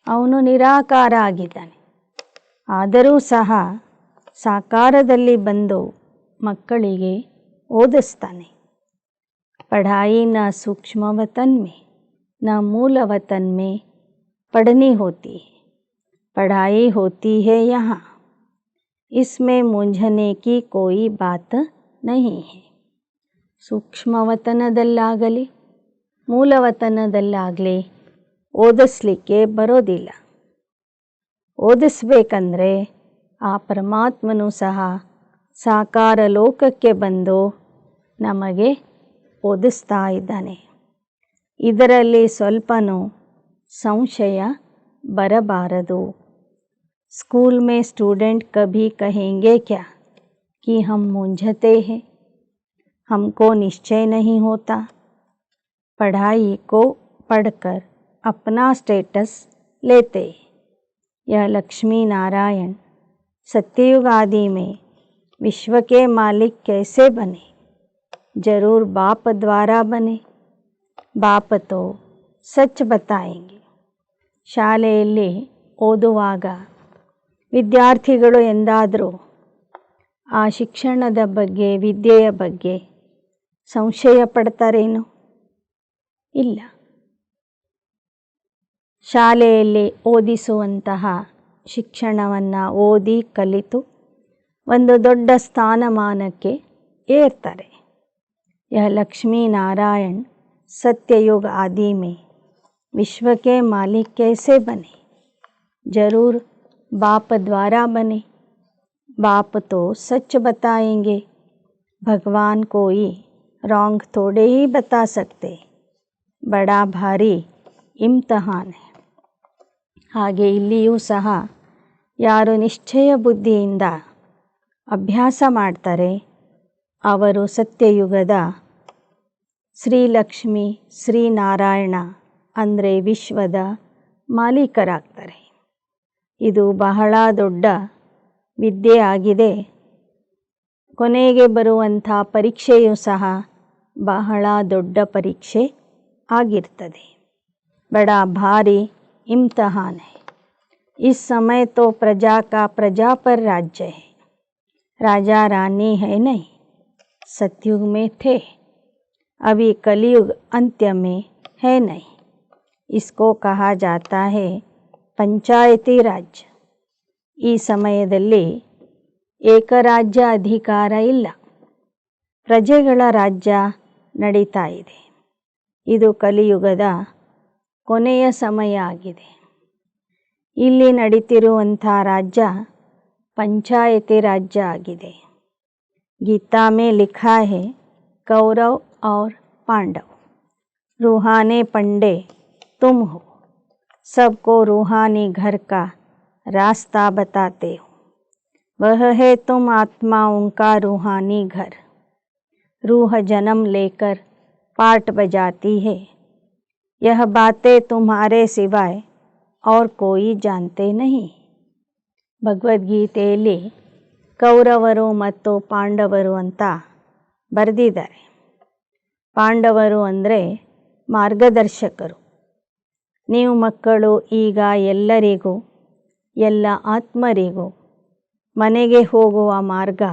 ಅವನು ನಿರಾಕಾರ ಆಗಿದ್ದಾನೆ, ಆದರೂ ಸಹ ಸಾಕಾರದಲ್ಲಿ ಬಂದು ಮಕ್ಕಳಿಗೆ ಓದಿಸ್ತಾನೆ. पढ़ाई न सूक्ष्म वतन में न मूल वतन में पढ़नी होती है, पढ़ाई होती है यहाँ. इसमें मूंझने की कोई बात नहीं है. ಸೂಕ್ಷ್ಮವತನದಲ್ಲಾಗಲಿ ಮೂಲವತನದಲ್ಲಾಗಲಿ ಓದಿಸ್ಲಿಕ್ಕೆ ಬರೋದಿಲ್ಲ. ಓದಿಸ್ಬೇಕಂದ್ರೆ ಆ ಪರಮಾತ್ಮನೂ ಸಹ ಸಾಕಾರ ಲೋಕಕ್ಕೆ ಬಂದು ನಮಗೆ ಓದಿಸ್ತಾ ಇದ್ದಾನೆ. ಇದರಲ್ಲಿ ಸ್ವಲ್ಪನೂ ಸಂಶಯ ಬರಬಾರದು. ಸ್ಕೂಲ್ में स्टूडेंट कभी कहेंगे क्या कि हम मूंझते हैं, हमको निश्चय नहीं होता. पढ़ाई को पढ़कर अपना स्टेटस लेते. यह लक्ष्मी नारायण सत्ययुग आदि में विश्व के मालिक कैसे बने. जरूर बाप द्वारा बने. बाप तो सच बताएंगे. ಶಾಲೆಯಲ್ಲಿ ಓದುವಾಗ ವಿದ್ಯಾರ್ಥಿಗಳು ಎಂದಾದರೂ ಆ ಶಿಕ್ಷಣದ ಬಗ್ಗೆ ವಿದ್ಯೆಯ ಬಗ್ಗೆ ಸಂಶಯ ಪಡ್ತಾರೇನು? ಇಲ್ಲ. ಶಾಲೆಯಲ್ಲಿ ಓದಿಸುವಂತಹ ಶಿಕ್ಷಣವನ್ನು ಓದಿ ಕಲಿತು ಒಂದು ದೊಡ್ಡ ಸ್ಥಾನಮಾನಕ್ಕೆ ಏರ್ತಾರೆ. ಯಹ ಲಕ್ಷ್ಮೀ ನಾರಾಯಣ್ सत्ययुग आदि में विश्व के मालिक कैसे बने? जरूर बाप द्वारा बने। बाप तो सच बताएंगे, भगवान कोई रॉन्ग थोड़े ही बता सकते। बड़ा भारी ಇಮ್ತಿಹಾನ್ है। ಹಾಗೆ ಇಲ್ಲಿಯೂ ಸಹ ಯಾರು ನಿಶ್ಚಯ ಬುದ್ಧಿಯಿಂದ ಅಭ್ಯಾಸ ಮಾಡ್ತಾರೆ ಅವರು ಸತ್ಯಯುಗದ ಶ್ರೀಲಕ್ಷ್ಮಿ ಶ್ರೀನಾರಾಯಣ ಅಂದರೆ ವಿಶ್ವದ ಮಾಲೀಕರಾಗ್ತಾರೆ. ಇದು ಬಹಳ ದೊಡ್ಡ ವಿದ್ಯೆ ಆಗಿದೆ. ಕೊನೆಗೆ ಬರುವಂಥ ಪರೀಕ್ಷೆಯೂ ಸಹ ಬಹಳ ದೊಡ್ಡ ಪರೀಕ್ಷೆ ಆಗಿರ್ತದೆ. बड़ा भारी इम्तिहान है। इस समय तो प्रजा का प्रजा पर राज्य है, राजा रानी है नहीं। सतयुग में थे, अभी कलयुग अंत्य में है नहीं। इसको कहा जाता है पंचायती राज्य। ಈ ಸಮಯದಲ್ಲಿ ಏಕರಾಜ್ಯ ಅಧಿಕಾರ ಇಲ್ಲ, ಪ್ರಜೆಗಳ ರಾಜ್ಯ ನಡೀತಾ ಇದೆ. ಇದು ಕಲಿಯುಗದ ಕೊನೆಯ ಸಮಯ ಆಗಿದೆ. ಇಲ್ಲಿ ನಡೀತಿರುವಂಥ ರಾಜ್ಯ पंचायती राज्य आಗಿದೆ. गीता में लिखा है कौरव और पांडव रूहानी पंडे तुम हो, सबको रूहानी घर का रास्ता बताते हो। वह है तुम आत्माओं का रूहानी घर। रूह जन्म लेकर पाठ बजाती है। यह बातें तुम्हारे सिवाय और कोई जानते नहीं। ಭಗವದ್ಗೀತೆಯಲ್ಲಿ ಕೌರವರು ಮತ್ತು ಪಾಂಡವರು ಅಂತ ಬರೆದಿದ್ದಾರೆ. ಪಾಂಡವರು ಅಂದರೆ ಮಾರ್ಗದರ್ಶಕರು. ನೀವು ಮಕ್ಕಳು ಈಗ ಎಲ್ಲರಿಗೂ ಎಲ್ಲ ಆತ್ಮರಿಗೂ ಮನೆಗೆ ಹೋಗುವ ಮಾರ್ಗ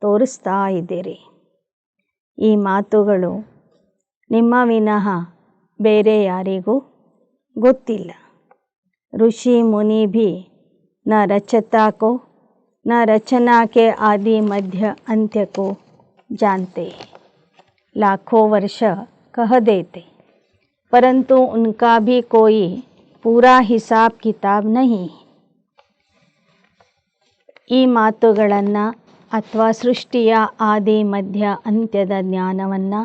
ತೋರಿಸ್ತಾ ಇದ್ದೀರಿ. ಈ ಮಾತುಗಳು ನಿಮ್ಮ ವಿನಃ ಬೇರೆ ಯಾರಿಗೂ ಗೊತ್ತಿಲ್ಲ. ऋषि मुनि भी न रचता को न रचना के आदि मध्य अंत्य को जानते। लाखों वर्ष कह देते परंतु उनका भी कोई पूरा हिसाब किताब नहीं। ಈ ಮಾತುಗಳನ್ನು ಅಥವಾ ಸೃಷ್ಟಿಯ ಆದಿ ಮಧ್ಯ ಅಂತ್ಯದ ಜ್ಞಾನವನ್ನು,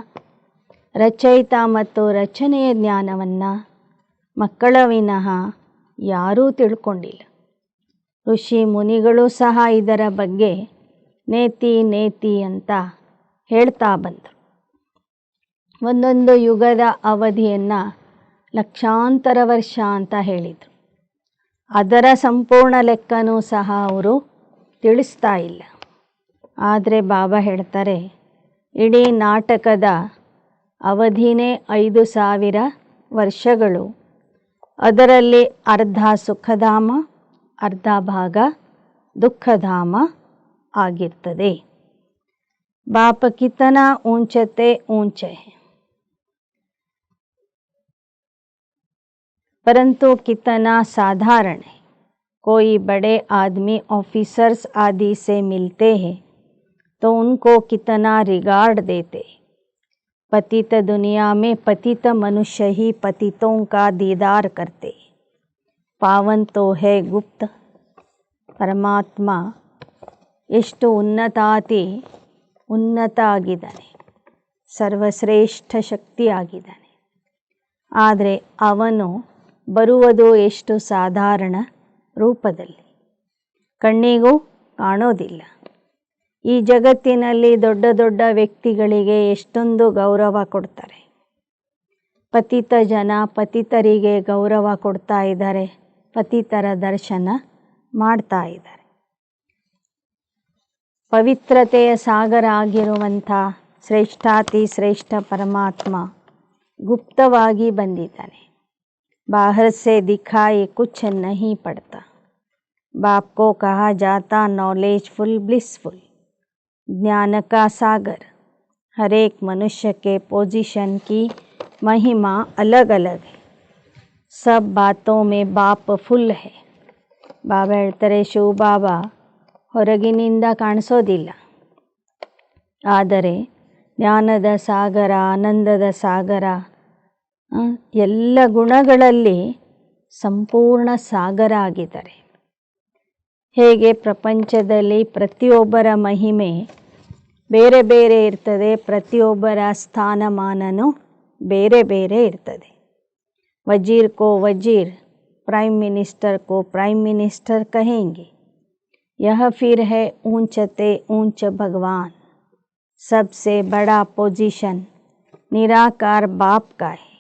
ರಚಯಿತ ಮತ್ತು ರಚನೆಯ ಜ್ಞಾನವನ್ನು ಮಕ್ಕಳ ವಿನಃ ಯಾರೂ ತಿಳ್ಕೊಂಡಿಲ್ಲ. ಋಷಿ ಮುನಿಗಳು ಸಹ ಇದರ ಬಗ್ಗೆ ನೇತಿ ನೇತಿ ಅಂತ ಹೇಳ್ತಾ ಬಂದರು. ಒಂದೊಂದು ಯುಗದ ಅವಧಿಯನ್ನು ಲಕ್ಷಾಂತರ ವರ್ಷ ಅಂತ ಹೇಳಿದರು. ಅದರ ಸಂಪೂರ್ಣ ಲೆಕ್ಕನೂ ಸಹ ಅವರು ತಿಳಿಸ್ತಾ ಇಲ್ಲ. ಆದರೆ ಬಾಬಾ ಹೇಳ್ತಾರೆ ಇಡೀ ನಾಟಕದ ಅವಧಿನೇ 5000 ವರ್ಷಗಳು. ಅದರಲ್ಲಿ ಅರ್ಧ ಸುಖಧಾಮ, ಅರ್ಧ ಭಾಗ ದುಃಖಧಾಮ ಆಗಿರ್ತದೆ. ಬಾಪ ಕಿತನಾ ऊंचते ऊंचे है परंतु कितना साधारण है। कोई बड़े आदमी ऑफिसर्स आदि से मिलते हैं तो उनको कितना रिगार्ड देते। पतित दुनिया में पतित मनुष्य ही पतितों का दीदार करते। पावन तो है गुप्त ಪರಮಾತ್ಮ ಎಷ್ಟು ಉನ್ನತ ಆಗಿದ್ದಾನೆ, ಸರ್ವಶ್ರೇಷ್ಠ ಶಕ್ತಿ ಆಗಿದ್ದಾನೆ. ಆದರೆ ಅವನು ಬರುವುದು ಎಷ್ಟು ಸಾಧಾರಣ ರೂಪದಲ್ಲಿ, ಕಣ್ಣಿಗೂ ಕಾಣೋದಿಲ್ಲ. ಈ ಜಗತ್ತಿನಲ್ಲಿ ದೊಡ್ಡ ದೊಡ್ಡ ವ್ಯಕ್ತಿಗಳಿಗೆ ಎಷ್ಟೊಂದು ಗೌರವ ಕೊಡ್ತಾರೆ. ಪತಿತ ಜನ ಪತಿತರಿಗೆ ಗೌರವ ಕೊಡ್ತಾ ಇದ್ದಾರೆ, ಪತಿತರ ದರ್ಶನ ಮಾಡ್ತಾ ಇದ್ದಾರೆ. ಪವಿತ್ರತೆಯ ಸಾಗರ ಆಗಿರುವಂಥ ಶ್ರೇಷ್ಠಾತಿ ಶ್ರೇಷ್ಠ ಪರಮಾತ್ಮ ಗುಪ್ತವಾಗಿ ಬಂದಿದ್ದಾನೆ. बाहर से दिखाई कुछ नहीं पड़ता। बाप को कहा जाता नॉलेजफुल ब्लिसफुल, ज्ञान का सागर। हर एक मनुष्य के पोजीशन की महिमा अलग अलग है। सब बातों में बाप फुल है। ಬಾಬಾ ಹೇಳ್ತಾರೆ ಶಿವ ಬಾಬಾ ಹೊರಗಿನಿಂದ ಕಾಣಿಸೋದಿಲ್ಲ, ಆದರೆ ಜ್ಞಾನದ ಸಾಗರ, ಆನಂದದ ಸಾಗರ ಎಲ್ಲ ಗುಣಗಳಲ್ಲಿ ಸಂಪೂರ್ಣ ಸಾಗರ ಆಗಿದ್ದಾರೆ. ಹೇಗೆ ಪ್ರಪಂಚದಲ್ಲಿ ಪ್ರತಿಯೊಬ್ಬರ ಮಹಿಮೆ ಬೇರೆ ಬೇರೆ ಇರ್ತದೆ, ಪ್ರತಿಯೊಬ್ಬರ ಸ್ಥಾನಮಾನನೂ ಬೇರೆ ಬೇರೆ ಇರ್ತದೆ. वजीर को वजीर, प्राइम मिनिस्टर को प्राइम मिनिस्टर कहेंगे. यह फिर है ऊंचते ऊंच भगवान. सबसे बड़ा पोजीशन निराकार बाप का है,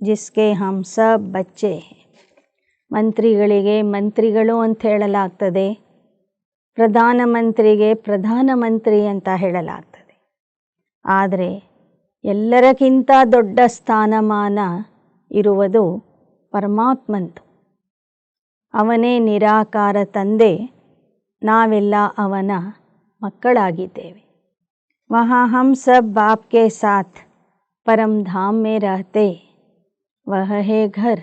जिसके हम सब बच्चे हैं. ಮಂತ್ರಿಗಳಿಗೆ ಮಂತ್ರಿಗಳು ಅಂತ ಹೇಳಲಾಗ್ತದೆ, ಪ್ರಧಾನಮಂತ್ರಿಗೆ ಪ್ರಧಾನಮಂತ್ರಿ ಅಂತ ಹೇಳಲಾಗ್ತದೆ. ಆದರೆ ಎಲ್ಲರಕ್ಕಿಂತ ದೊಡ್ಡ ಸ್ಥಾನಮಾನ ಇರುವುದು ಪರಮಾತ್ಮಂದು. ಅವನೇ ನಿರಾಕಾರ ತಂದೆ, ನಾವೆಲ್ಲ ಅವನ ಮಕ್ಕಳಾಗಿದ್ದೇವೆ. वहाँ हम सब बाप के साथ परम धाम में रहते, वह है घर.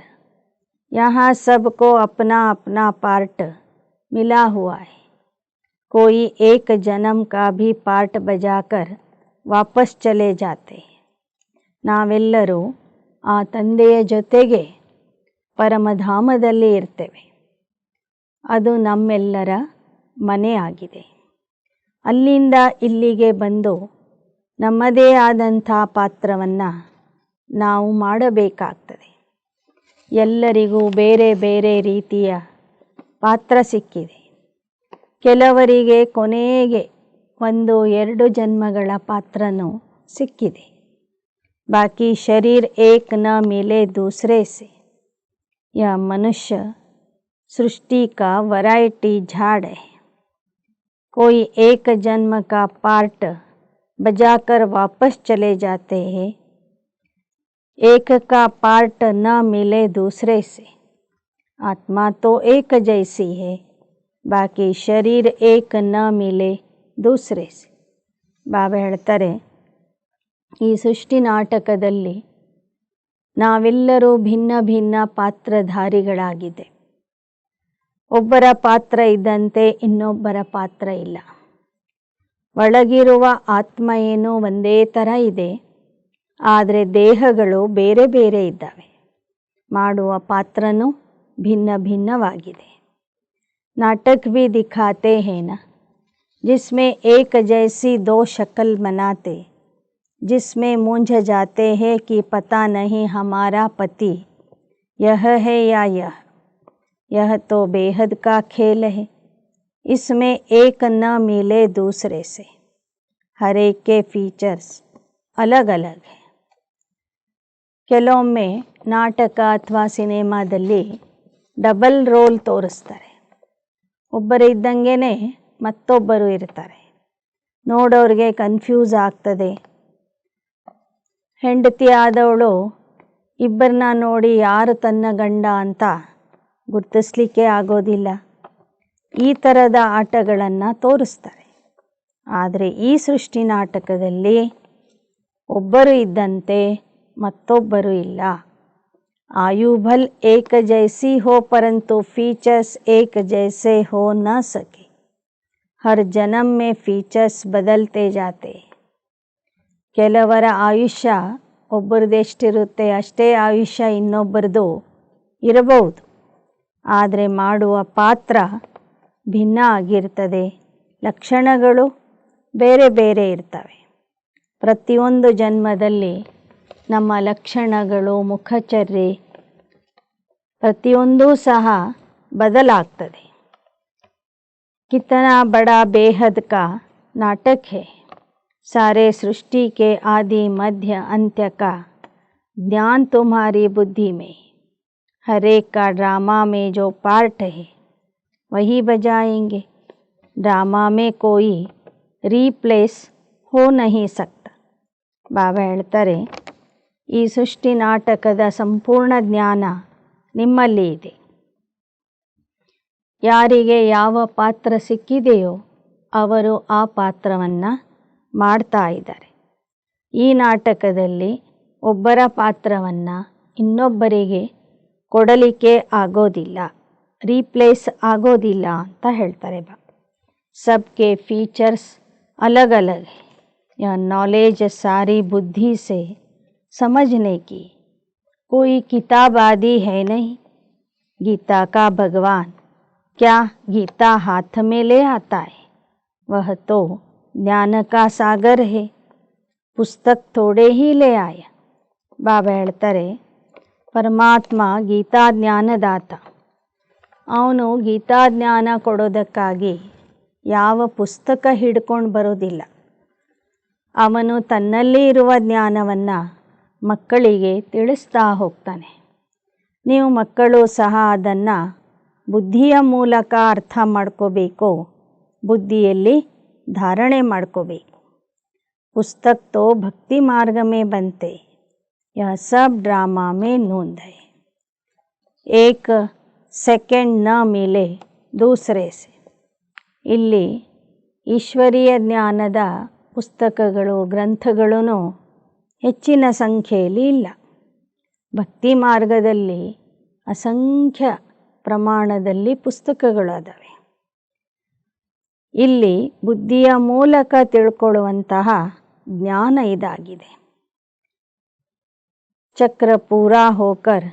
यहाँ सबको अपना अपना पार्ट मिला हुआ है. कोई एक जन्म का भी पार्ट बजाकर वापस चले जाते हैं. ನಾವೆಲ್ಲರೂ ಆ ತಂದೆಯ ಜೊತೆಗೆ ಪರಮಧಾಮದಲ್ಲಿ ಇರ್ತೇವೆ. ಅದು ನಮ್ಮೆಲ್ಲರ ಮನೆ ಆಗಿದೆ. ಅಲ್ಲಿಂದ ಇಲ್ಲಿಗೆ ಬಂದು ನಮ್ಮದೇ ಆದಂಥ ಪಾತ್ರವನ್ನು ನಾವು ಮಾಡಬೇಕಾಗ್ತದೆ. ಎಲ್ಲರಿಗೂ ಬೇರೆ ಬೇರೆ ರೀತಿಯ ಪಾತ್ರ ಸಿಕ್ಕಿದೆ. ಕೆಲವರಿಗೆ ಕೊನೆಗೆ 1-2 ಜನ್ಮಗಳ ಪಾತ್ರನೂ ಸಿಕ್ಕಿದೆ. बाकी शरीर एक न मिले दूसरे से. यह मनुष्य सृष्टि का वैरायटी झाड़ है. कोई एक जन्म का पार्ट बजाकर वापस चले जाते हैं. एक का पार्ट न मिले दूसरे से. आत्मा तो एक जैसी है, बाकी शरीर एक न मिले दूसरे से. ಬಾಬಾ ಹೇಳ್ತಾರೆ, ಈ ಸೃಷ್ಟಿ ನಾಟಕದಲ್ಲಿ ನಾವೆಲ್ಲರೂ ಭಿನ್ನ ಭಿನ್ನ ಪಾತ್ರಧಾರಿಗಳಾಗಿದೆ. ಒಬ್ಬರ ಪಾತ್ರ ಇದ್ದಂತೆ ಇನ್ನೊಬ್ಬರ ಪಾತ್ರ ಇಲ್ಲ. ಒಳಗಿರುವ ಆತ್ಮ ಏನೋ ಒಂದೇ ಥರ ಇದೆ, ಆದರೆ ದೇಹಗಳು ಬೇರೆ ಬೇರೆ ಇದ್ದಾವೆ. ಮಾಡುವ ಪಾತ್ರನೂ ಭಿನ್ನ ಭಿನ್ನವಾಗಿದೆ. ನಾಟಕ भी दिखाते हैं ना, जिसमें एक जैसी 2 शक्ल बनाते, जिसमें मूंझ जाते हैं कि पता नहीं हमारा पति यह है या यह तो बेहद का खेल है. इसमें एक न मिले दूसरे से. हर एक के फीचर्स अलग अलग है. ಕೆಲವೊಮ್ಮೆ ನಾಟಕ ಅಥವಾ ಸಿನಿಮಾದಲ್ಲಿ ಡಬಲ್ ರೋಲ್ ತೋರಿಸ್ತಾರೆ. ಒಬ್ಬರು ಇದ್ದಂಗೆ ಮತ್ತೊಬ್ಬರು ಇರ್ತಾರೆ. ನೋಡೋರಿಗೆ ಕನ್ಫ್ಯೂಸ್ ಆಗ್ತದೆ. ಹೆಂಡತಿ ಆದವಳು ಇಬ್ಬರನ್ನ ನೋಡಿ ಯಾರು ತನ್ನ ಗಂಡ ಅಂತ ಗುರ್ತಿಸ್ಲಿಕ್ಕೆ ಆಗೋದಿಲ್ಲ. ಈ ಥರದ ಆಟಗಳನ್ನು ತೋರಿಸ್ತಾರೆ. ಆದರೆ ಈ ಸೃಷ್ಟಿ ನಾಟಕದಲ್ಲಿ ಒಬ್ಬರು ಇದ್ದಂತೆ ಮತ್ತೊಬ್ಬರು ಇಲ್ಲ. आयु भल एक जैसी हो परंतु फीचर्स एक जैसे हो न सके. हर जन्म में फीचर्स बदलते जाते. ಕೆಲವರ ಆಯುಷ್ಯ ಒಬ್ಬರದೆಷ್ಟಿರುತ್ತೆ ಅಷ್ಟೇ ಆಯುಷ್ಯ ಇನ್ನೊಬ್ಬರದು ಇರಬಹುದು. ಆದರೆ ಮಾಡುವ ಪಾತ್ರ ಭಿನ್ನ ಆಗಿರ್ತದೆ. ಲಕ್ಷಣಗಳು ಬೇರೆ ಬೇರೆ ಇರ್ತವೆ. ಪ್ರತಿಯೊಂದು ಜನ್ಮದಲ್ಲಿ ನಮ್ಮ ಲಕ್ಷಣಗಳು, ಮುಖಚರ್ಯೆ ಪ್ರತಿಯೊಂದೂ ಸಹ ಬದಲಾಗ್ತದೆ. कितना बड़ा बेहद का नाटक है. सारे सृष्टि के आदि मध्य अंत्य का ज्ञान तुम्हारी बुद्धि में. हर एक का ड्रामा में जो पार्ट है वही बजाएंगे. ड्रामा में कोई ರೀಪ್ಲೇಸ್ हो नहीं सकता. ಬಾಬಾ ಹೇಳ್ತಾರೆ, ಈ ಸೃಷ್ಟಿ ನಾಟಕದ ಸಂಪೂರ್ಣ ಜ್ಞಾನ ನಿಮ್ಮಲ್ಲಿ ಇದೆ. ಯಾರಿಗೆ ಯಾವ ಪಾತ್ರ ಸಿಕ್ಕಿದೆಯೋ ಅವರು ಆ ಪಾತ್ರವನ್ನು ಮಾಡ್ತಾ ಇದ್ದಾರೆ. ಈ ನಾಟಕದಲ್ಲಿ ಒಬ್ಬರ ಪಾತ್ರವನ್ನು ಇನ್ನೊಬ್ಬರಿಗೆ ಕೊಡಲಿಕ್ಕೆ ಆಗೋದಿಲ್ಲ, ರೀಪ್ಲೇಸ್ ಆಗೋದಿಲ್ಲ ಅಂತ ಹೇಳ್ತಾರೆ ಬಾಬಾ. सबके फीचर्स अलग अलग है. यह नॉलेज सारी बुद्धि से समझने की, कोई किताब आदि है नहीं। गीता का भगवान क्या गीता हाथ में ले आता है? वह तो ज्ञान का सागर है, पुस्तक थोड़े ही ले आया. ಬಾಬಾ ಹೇಳ್ತಾರೆ, ಪರಮಾತ್ಮ ಗೀತಾ ಜ್ಞಾನದಾತ. ಅವನು ಗೀತಾ ಜ್ಞಾನ ಕೊಡೋದಕ್ಕಾಗಿ ಯಾವ ಪುಸ್ತಕ ಹಿಡ್ಕೊಂಡು ಬರೋದಿಲ್ಲ. ಅವನು ತನ್ನಲ್ಲಿ ಇರುವ ಜ್ಞಾನವನ್ನು ಮಕ್ಕಳಿಗೆ ತಿಳಿಸ್ತಾ ಹೋಗ್ತಾನೆ. ನೀವು ಮಕ್ಕಳು ಸಹ ಅದನ್ನು ಬುದ್ಧಿಯ ಮೂಲಕ ಅರ್ಥ ಮಾಡ್ಕೋಬೇಕು, ಬುದ್ಧಿಯಲ್ಲಿ धारणे ಮಾಡ್ಕೋಬೇಕು. पुस्तक तो भक्ति मार्ग में बनते, यह सब ड्रामा में नोंद है. एक सेकंड न मिले दूसरे से. ಇಲ್ಲಿ ಈಶ್ವರೀಯ ಜ್ಞಾನದ ಪುಸ್ತಕಗಳು ಗ್ರಂಥಗಳೂ ಹೆಚ್ಚಿನ ಸಂಖ್ಯೆಯಲ್ಲಿ ಇಲ್ಲ. ಭಕ್ತಿ ಮಾರ್ಗದಲ್ಲಿ ಅಸಂಖ್ಯ ಪ್ರಮಾಣದಲ್ಲಿ ಪುಸ್ತಕಗಳು ಅದಾವೆ. ಇಲ್ಲಿ ಬುದ್ಧಿಯ ಮೂಲಕ ತಿಳ್ಕೊಳ್ಳುವಂತಹ ಜ್ಞಾನ ಇದಾಗಿದೆ. ಚಕ್ರ ಪೂರಾ ಹೋಕರ್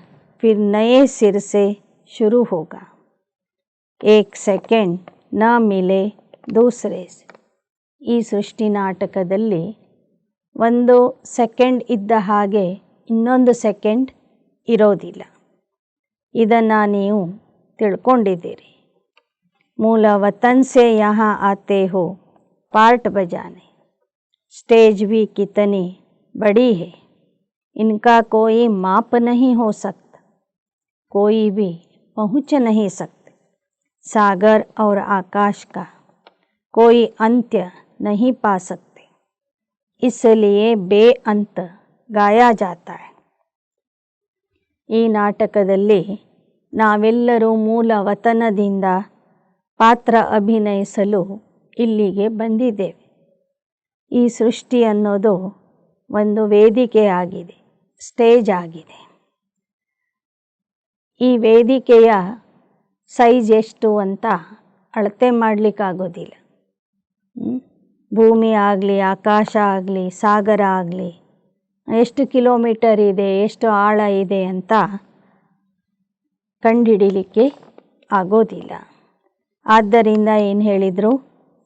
ಫಿರ್ ನಯೇ ಸಿರ್ ಸೆ ಶುರು ಹೋಗಾ. ಏಕ್ ಸೆಕೆಂಡ್ ನ ಮಿಲೆ ದೂಸರೆ ಸೆ. ಈ ಸೃಷ್ಟಿ ನಾಟಕದಲ್ಲಿ ಒಂದು ಸೆಕೆಂಡ್ ಇದ್ದ ಹಾಗೆ ಇನ್ನೊಂದು ಸೆಕೆಂಡ್ ಇರೋದಿಲ್ಲ. ಇದನ್ನು ನೀವು ತಿಳ್ಕೊಂಡಿದ್ದೀರಿ. मूल वतन से यहाँ आते हो पार्ट बजाने. स्टेज भी कितनी बड़ी है, इनका कोई माप नहीं हो सकता, कोई भी पहुँच नहीं सकते. सागर और आकाश का कोई अंत्य नहीं पा सकते, इसलिए बेअंत गाया जाता है. ಈ ನಾಟಕದಲ್ಲಿ ನಾವೆಲ್ಲರೂ ಮೂಲ ವತನದಿಂದ ಪಾತ್ರ ಅಭಿನಯಿಸಲು ಇಲ್ಲಿಗೆ ಬಂದಿದ್ದೇವೆ. ಈ ಸೃಷ್ಟಿ ಅನ್ನೋದು ಒಂದು ವೇದಿಕೆ ಆಗಿದೆ, ಸ್ಟೇಜ್ ಆಗಿದೆ. ಈ ವೇದಿಕೆಯ ಸೈಜ್ ಎಷ್ಟು ಅಂತ ಅಳತೆ ಮಾಡಲಿಕ್ಕಾಗೋದಿಲ್ಲ. ಭೂಮಿ ಆಗಲಿ, ಆಕಾಶ ಆಗಲಿ, ಸಾಗರ ಆಗಲಿ, ಎಷ್ಟು ಕಿಲೋಮೀಟರ್ ಇದೆ, ಎಷ್ಟು ಆಳ ಇದೆ ಅಂತ ಕಂಡುಹಿಡಿಲಿಕ್ಕೆ ಆಗೋದಿಲ್ಲ. ಆದ್ದರಿಂದ ಏನು ಹೇಳಿದರು?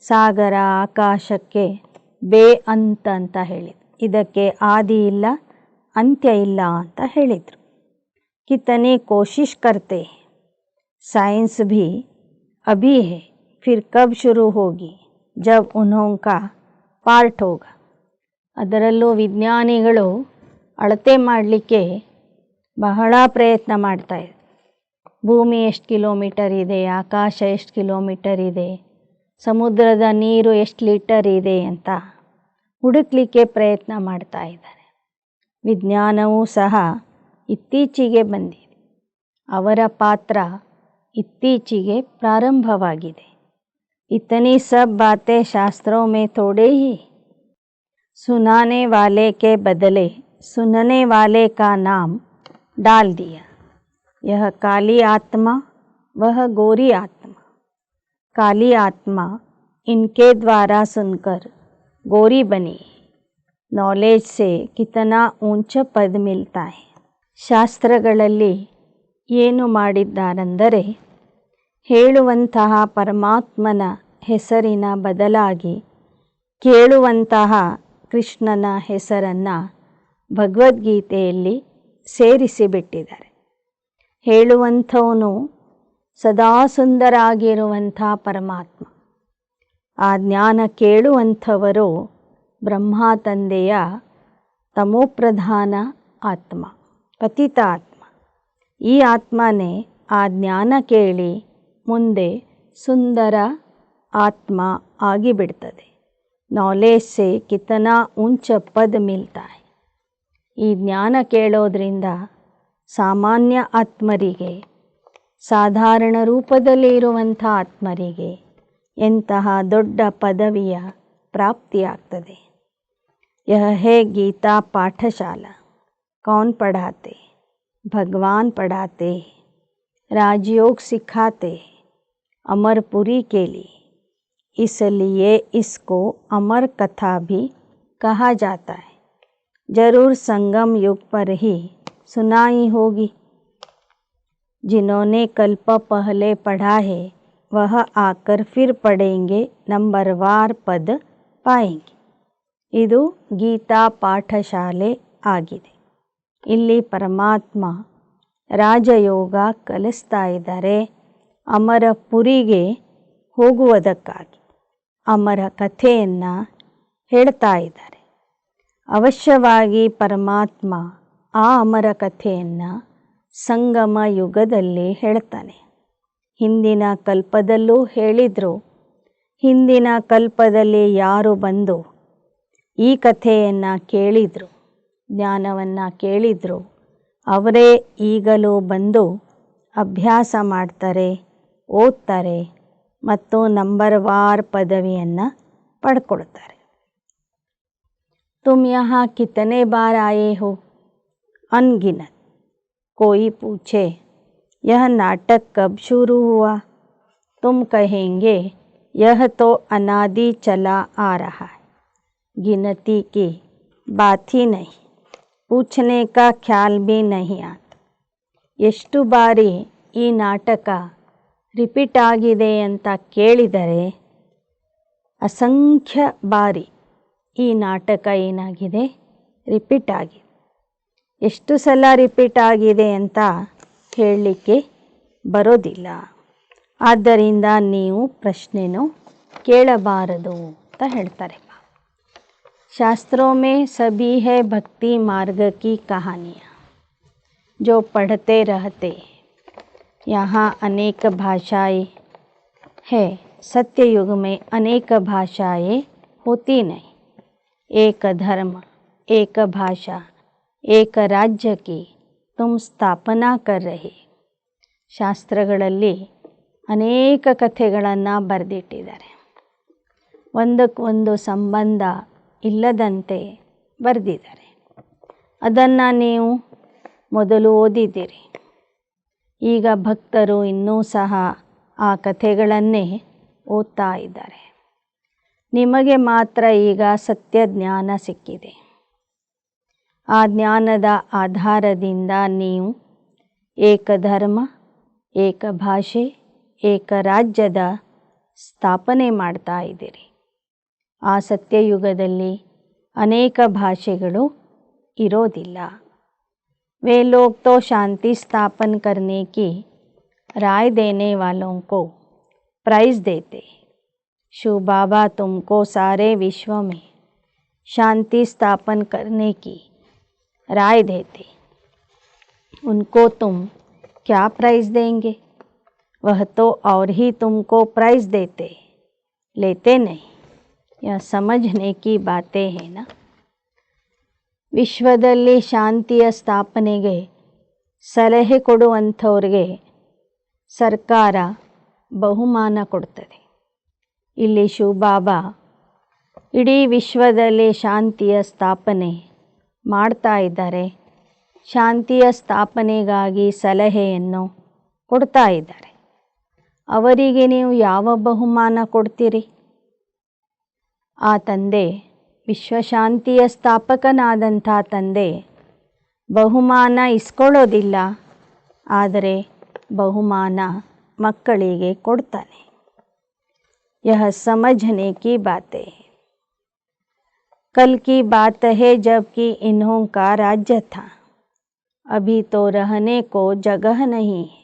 ಸಾಗರ ಆಕಾಶಕ್ಕೆ ಬೇಅಂತ ಅಂತ ಹೇಳಿದರು. ಇದಕ್ಕೆ ಆದಿ ಇಲ್ಲ, ಅಂತ್ಯ ಇಲ್ಲ ಅಂತ ಹೇಳಿದರು. कितनी कोशिश करते, साइंस भी अभी है, फिर कब शुरू होगी, जब उन्होंका पार्ट होगा. ಅದರಲ್ಲೂ ವಿಜ್ಞಾನಿಗಳು ಅಳತೆ ಮಾಡಲಿಕ್ಕೆ ಬಹಳ ಪ್ರಯತ್ನ ಮಾಡ್ತಾಯಿದ್ದಾರೆ. ಭೂಮಿ ಎಷ್ಟು ಕಿಲೋಮೀಟರ್ ಇದೆ, ಆಕಾಶ ಎಷ್ಟು ಕಿಲೋಮೀಟರ್ ಇದೆ, ಸಮುದ್ರದ ನೀರು ಎಷ್ಟು ಲೀಟರ್ ಇದೆ ಅಂತ ಹುಡುಕಲಿಕ್ಕೆ ಪ್ರಯತ್ನ ಮಾಡ್ತಾ ಇದ್ದಾರೆ. ವಿಜ್ಞಾನವೂ ಸಹ ಇತ್ತೀಚೆಗೆ ಬಂದಿದೆ. ಅವರ ಪಾತ್ರ ಇತ್ತೀಚೆಗೆ ಪ್ರಾರಂಭವಾಗಿದೆ. इतनी सब बातें शास्त्रों में थोड़े ही, सुनाने वाले के बदले सुनने वाले का नाम डाल दिया. यह काली आत्मा, वह गोरी आत्मा. काली आत्मा इनके द्वारा सुनकर गोरी बनी. नॉलेज से कितना ऊंचा पद मिलता है. ಶಾಸ್ತ್ರಗಳಲ್ಲಿ ಏನು ಮಾಡಿದ್ದಾರೆಂದರೆ, ಹೇಳುವಂತಹ ಪರಮಾತ್ಮನ ಹೆಸರಿನ ಬದಲಾಗಿ ಕೇಳುವಂತಹ ಕೃಷ್ಣನ ಹೆಸರನ್ನು ಭಗವದ್ಗೀತೆಯಲ್ಲಿ ಸೇರಿಸಿಬಿಟ್ಟಿದ್ದಾರೆ. ಹೇಳುವಂಥವನು ಸದಾ ಸುಂದರ ಆಗಿರುವಂಥ ಪರಮಾತ್ಮ. ಆ ಜ್ಞಾನ ಕೇಳುವಂಥವರು ಬ್ರಹ್ಮ ತಂದೆಯ ತಮೋಪ್ರಧಾನ ಆತ್ಮ, ಪತಿತ ಆತ್ಮ. ಈ ಆತ್ಮನೇ ಆ ಜ್ಞಾನ ಕೇಳಿ ಮುಂದೆ ಸುಂದರ ಆತ್ಮ ಆಗಿಬಿಡ್ತದೆ. ನಾಲೆಜ್ ಸೆ ಕಿತನಾ ಊಂಚ ಪದ ಮಿಲ್ತಾ ಹೈ. ಈ ಜ್ಞಾನ ಕೇಳೋದ್ರಿಂದ ಸಾಮಾನ್ಯ ಆತ್ಮರಿಗೆ, ಸಾಧಾರಣ ರೂಪದಲ್ಲಿ ಇರುವಂಥ ಆತ್ಮರಿಗೆ ಎಂತಹ ದೊಡ್ಡ ಪದವಿಯ ಪ್ರಾಪ್ತಿಯಾಗ್ತದೆ. ಯಹ ಹೇ ಗೀತಾ ಪಾಠಶಾಲಾ. कौन पढ़ाते? भगवान पढ़ाते, राजयोग सिखाते अमरपुरी के लिए. इसलिए इसको अमर कथा भी कहा जाता है. जरूर संगम युग पर ही सुनाई होगी। जिन्होंने कल्प पहले पढ़ा है वह आकर फिर पढ़ेंगे, ನಂಬರ್ವಾರ್ ಪದ ಪಾएंगे. ಇದು ಗೀತಾ ಪಾಠಶಾಲೆ ಆಗಿದೆ. ಇಲ್ಲಿ ಪರಮಾತ್ಮ ರಾಜಯೋಗ ಕಲಿಸ್ತಾ ಇದ್ದಾರೆ. ಅಮರಪುರಿಗೆ ಹೋಗುವುದಕ್ಕಾಗಿ ಅಮರ ಕಥೆಯನ್ನು ಹೇಳ್ತಾ ಇದ್ದಾರೆ. ಅವಶ್ಯವಾಗಿ ಪರಮಾತ್ಮ ಆ ಅಮರ ಕಥೆಯನ್ನು ಸಂಗಮ ಯುಗದಲ್ಲಿ ಹೇಳ್ತಾನೆ. ಹಿಂದಿನ ಕಲ್ಪದಲ್ಲೂ ಹೇಳಿದರು. ಹಿಂದಿನ ಕಲ್ಪದಲ್ಲಿ ಯಾರು ಬಂದು ಈ ಕಥೆಯನ್ನು ಕೇಳಿದರು, ಜ್ಞಾನವನ್ನು ಕೇಳಿದರು, ಅವರೇ ಈಗಲೂ ಬಂದು ಅಭ್ಯಾಸ ಮಾಡ್ತಾರೆ, ಓದ್ತಾರೆ ಮತ್ತು ನಂಬರ್ವಾರ್ ಪದವಿಯನ್ನು ಪಡ್ಕೊಳ್ತಾರೆ. तुम यहाँ कितने बार आए हो? अनगिनत. कोई पूछे यह नाटक कब शुरू हुआ? तुम कहेंगे यह तो अनादि चला आ रहा है. गिनती की बात ही नहीं, पूछने का ख्याल भी नहीं आता. ಎಷ್ಟು ಬಾರಿ ಈ ನಾಟಕ ರಿಪೀಟ್ ಆಗಿದೆ ಅಂತ ಕೇಳಿದರೆ ಅಸಂಖ್ಯ ಬಾರಿ ಈ ನಾಟಕ ಏನಾಗಿದೆ, ರಿಪೀಟ್ ಆಗಿದೆ. ಎಷ್ಟು ಸಲ ರಿಪೀಟ್ ಆಗಿದೆ ಅಂತ ಹೇಳಲಿಕ್ಕೆ ಬರೋದಿಲ್ಲ. ಆದ್ದರಿಂದ ನೀವು ಪ್ರಶ್ನೆನೂ ಕೇಳಬಾರದು ಅಂತ ಹೇಳ್ತಾರೆ. ಶಾಸ್ತ್ರೋं में सभी है भक्ति मार्ग की कहानियाँ जो पढ़ते रहते. यहाँ अनेक भाषाएं है. सत्ययुग में अनेक भाषाएं होती नहीं. एक धर्म, एक भाषा, एक राज्य की तुम स्थापना कर रहे. ಶಾಸ್ತ್ರಗಳಲ್ಲಿ ಅನೇಕ ಕಥೆಗಳನ್ನು ಬರೆದಿಟ್ಟಿದ್ದಾರೆ. ಒಂದಕ್ಕೊಂದು ಸಂಬಂಧ ಇಲ್ಲದಂತೆ ಬರೆದಿದ್ದಾರೆ. ಅದನ್ನು ನೀವು ಮೊದಲು ಓದಿದ್ದೀರಿ. ಈಗ ಭಕ್ತರು ಇನ್ನೂ ಸಹ ಆ ಕಥೆಗಳನ್ನೇ ಓದ್ತಾ ಇದ್ದಾರೆ. ನಿಮಗೆ ಮಾತ್ರ ಈಗ ಸತ್ಯ ಜ್ಞಾನ ಸಿಕ್ಕಿದೆ. ಆ ಜ್ಞಾನದ ಆಧಾರದಿಂದ ನೀವು ಏಕಧರ್ಮ, ಏಕ ಭಾಷೆ, ಏಕ ರಾಜ್ಯದ ಸ್ಥಾಪನೆ ಮಾಡ್ತಾ ಇದ್ದೀರಿ. ಆ ಸತ್ಯಯುಗದಲ್ಲಿ ಅನೇಕ ಭಾಷೆಗಳು ಇರೋದಿಲ್ಲ. वे लोग तो शांति स्थापन करने की राय देने वालों को प्राइज़ देते. शिव बाबा तुमको सारे विश्व में शांति स्थापन करने की राय देते. उनको तुम क्या प्राइज़ देंगे? वह तो और ही तुमको प्राइज़ देते, लेते नहीं. यह समझने की बातें हैं ना. ವಿಶ್ವದಲ್ಲಿ ಶಾಂತಿಯ ಸ್ಥಾಪನೆಗೆ ಸಲಹೆ ಕೊಡುವಂಥವ್ರಿಗೆ ಸರ್ಕಾರ ಬಹುಮಾನ ಕೊಡ್ತದೆ. ಇಲ್ಲಿ ಶಿವಬಾಬಾ ಇಡೀ ವಿಶ್ವದಲ್ಲಿ ಶಾಂತಿಯ ಸ್ಥಾಪನೆ ಮಾಡ್ತಾ ಇದ್ದಾರೆ. ಶಾಂತಿಯ ಸ್ಥಾಪನೆಗಾಗಿ ಸಲಹೆಯನ್ನು ಕೊಡ್ತಾ ಇದ್ದಾರೆ. ಅವರಿಗೆ ನೀವು ಯಾವ ಬಹುಮಾನ ಕೊಡ್ತೀರಿ? ಆ ತಂದೆ, ವಿಶ್ವಶಾಂತಿಯ ಸ್ಥಾಪಕನಾದಂಥ ತಂದೆ ಬಹುಮಾನ ಇಸ್ಕೊಳ್ಳೋದಿಲ್ಲ, ಆದರೆ ಬಹುಮಾನ ಮಕ್ಕಳಿಗೆ ಕೊಡ್ತಾನೆ. यह समझने की बातें. कल की बात है जबकि इन्हों का राज्य था. अभी तो रहने को जगह नहीं है.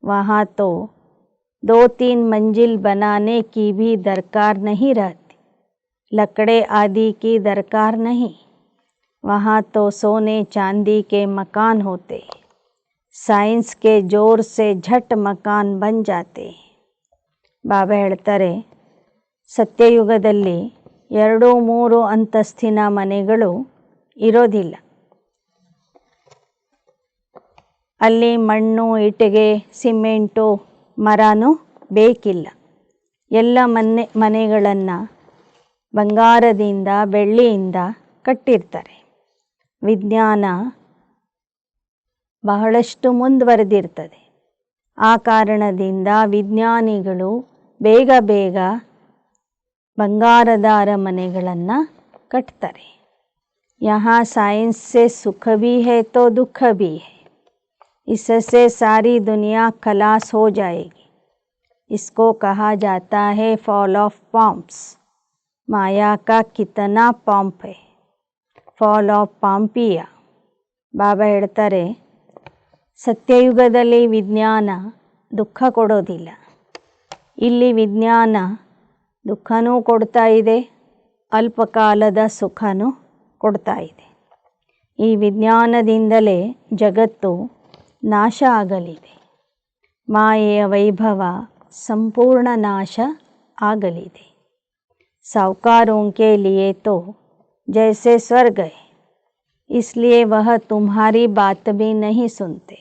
वहाँ तो 2-3 मंजिल बनाने की भी दरकार नहीं रहती. लकड़े आदि की दरकार नहीं. वहाँ तो सोने चांदी के मकान होते. साइंस के जोर से झट मकान बन जाते. ಬಾಬಾ ಹೇಳ್ತಾರೆ, ಸತ್ಯಯುಗದಲ್ಲಿ 2-3 ಅಂತಸ್ತಿನ ಮನೆಗಳು ಇರೋದಿಲ್ಲ. ಅಲ್ಲಿ ಮಣ್ಣು, ಇಟ್ಟಿಗೆ, ಸಿಮೆಂಟು, ಮರನೂ ಬೇಕಿಲ್ಲ. ಎಲ್ಲ ಮನೆಗಳನ್ನು ಬಂಗಾರದಿಂದ, ಬೆಳ್ಳಿಯಿಂದ ಕಟ್ಟಿರ್ತಾರೆ. ವಿಜ್ಞಾನ ಬಹಳಷ್ಟು ಮುಂದುವರೆದಿರ್ತದೆ. ಆ ಕಾರಣದಿಂದ ವಿಜ್ಞಾನಿಗಳು ಬೇಗ ಬೇಗ ಬಂಗಾರದ ಅರಮನೆಗಳನ್ನು ಕಟ್ತಾರೆ. यहाँ साइंस से सुख भी है तो दुख भी है। इससे सारी दुनिया खलास हो जाएगी। इसको कहा जाता है फॉल ऑफ पॉम्प्स। माया का कितना पॉम्प है। Fall of ಪಾಂಪಿಯ. ಬಾಬಾ ಹೇಳ್ತಾರೆ, ಸತ್ಯಯುಗದಲ್ಲಿ ವಿಜ್ಞಾನ ದುಃಖ ಕೊಡೋದಿಲ್ಲ. ಇಲ್ಲಿ ವಿಜ್ಞಾನ ದುಃಖನೂ ಕೊಡ್ತಾ ಇದೆ, ಅಲ್ಪಕಾಲದ ಸುಖನೂ ಕೊಡ್ತಾ ಇದೆ. ಈ ವಿಜ್ಞಾನದಿಂದಲೇ ಜಗತ್ತು ನಾಶ ಆಗಲಿದೆ. ಮಾಯೆಯ ವೈಭವ ಸಂಪೂರ್ಣ ನಾಶ ಆಗಲಿದೆ. साहूकारों के लिए तो जैसे स्वर्ग है, इसलिए वह तुम्हारी बात भी नहीं सुनते.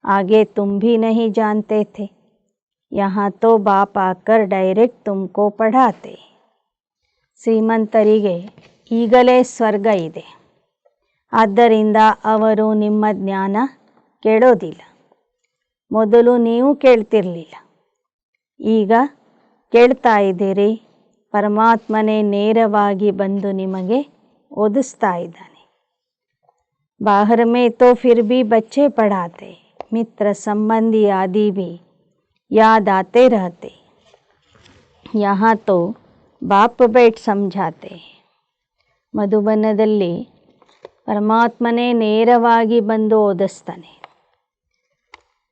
आगे तुम भी नहीं जानते थे. यहाँ तो बाप आकर डायरेक्ट तुमको पढ़ाते. ಶ್ರೀಮಂತರಿಗೆ ಈಗಲೇ ಸ್ವರ್ಗ ಇದೆ, ಆದ್ದರಿಂದ ಅವರು ನಿಮ್ಮ ಜ್ಞಾನ ಕೇಳೋದಿಲ್ಲ. ಮೊದಲು ನೀವು ಕೇಳ್ತಿರಲಿಲ್ಲ, ಈಗ ಕೇಳ್ತಾ ಇದ್ದೀರಿ. ಪರಮಾತ್ಮನೇ ನೇರವಾಗಿ ಬಂದು ನಿಮಗೆ ಓದಿಸ್ತಾ ಇದ್ದಾನೆ. बाहर में तो फिर भी बच्चे पढ़ाते, मित्र संबंधी आदि भी याद आते रहते. यहाँ तो बाप बैठ समझाते. ಮಧುಬನದಲ್ಲಿ ಪರಮಾತ್ಮನೇ ನೇರವಾಗಿ ಬಂದು ಓದಿಸ್ತಾನೆ.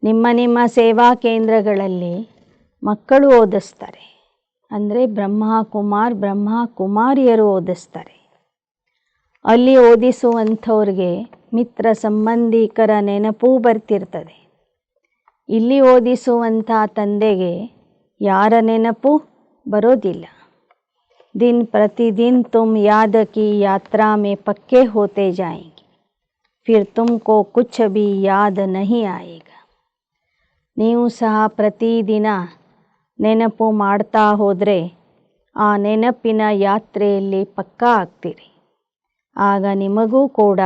ನಿಮ್ಮ ನಿಮ್ಮ ಸೇವಾ ಕೇಂದ್ರಗಳಲ್ಲಿ ಮಕ್ಕಳು ಓದಿಸ್ತಾರೆ. ಅಂದರೆ ಬ್ರಹ್ಮಕುಮಾರ್ ಬ್ರಹ್ಮಕುಮಾರಿಯರು ಓದಿಸ್ತಾರೆ. ಅಲ್ಲಿ ಓದಿಸುವಂಥವ್ರಿಗೆ ಮಿತ್ರ ಸಂಬಂಧಿಕರ ನೆನಪು ಬರ್ತಿರ್ತದೆ. ಇಲ್ಲಿ ಓದಿಸುವಂಥ ತಂದೆಗೆ ಯಾರ ನೆನಪು ಬರೋದಿಲ್ಲ. ದಿನ ಪ್ರತಿದಿನ ತುಮ್ ಯಾದ ಕಿ ಯಾತ್ರಾ ಮೇ ಪಕ್ಕೆ ಹೋತೆ ಜಾಯೆಂಗೆ, ಫಿರ್ ತುಮ್ಕೋ ಕುಛ್ ಭಿ ಯಾದ್ ನಹಿ ಆಯೇಗಾ. ನೀವು ಸಹ ಪ್ರತಿದಿನ ನೆನಪು ಮಾಡ್ತಾ ಹೋದರೆ ಆ ನೆನಪಿನ ಯಾತ್ರೆಯಲ್ಲಿ ಪಕ್ಕಾ ಆಗ್ತೀರಿ. ಆಗ ನಿಮಗೂ ಕೂಡ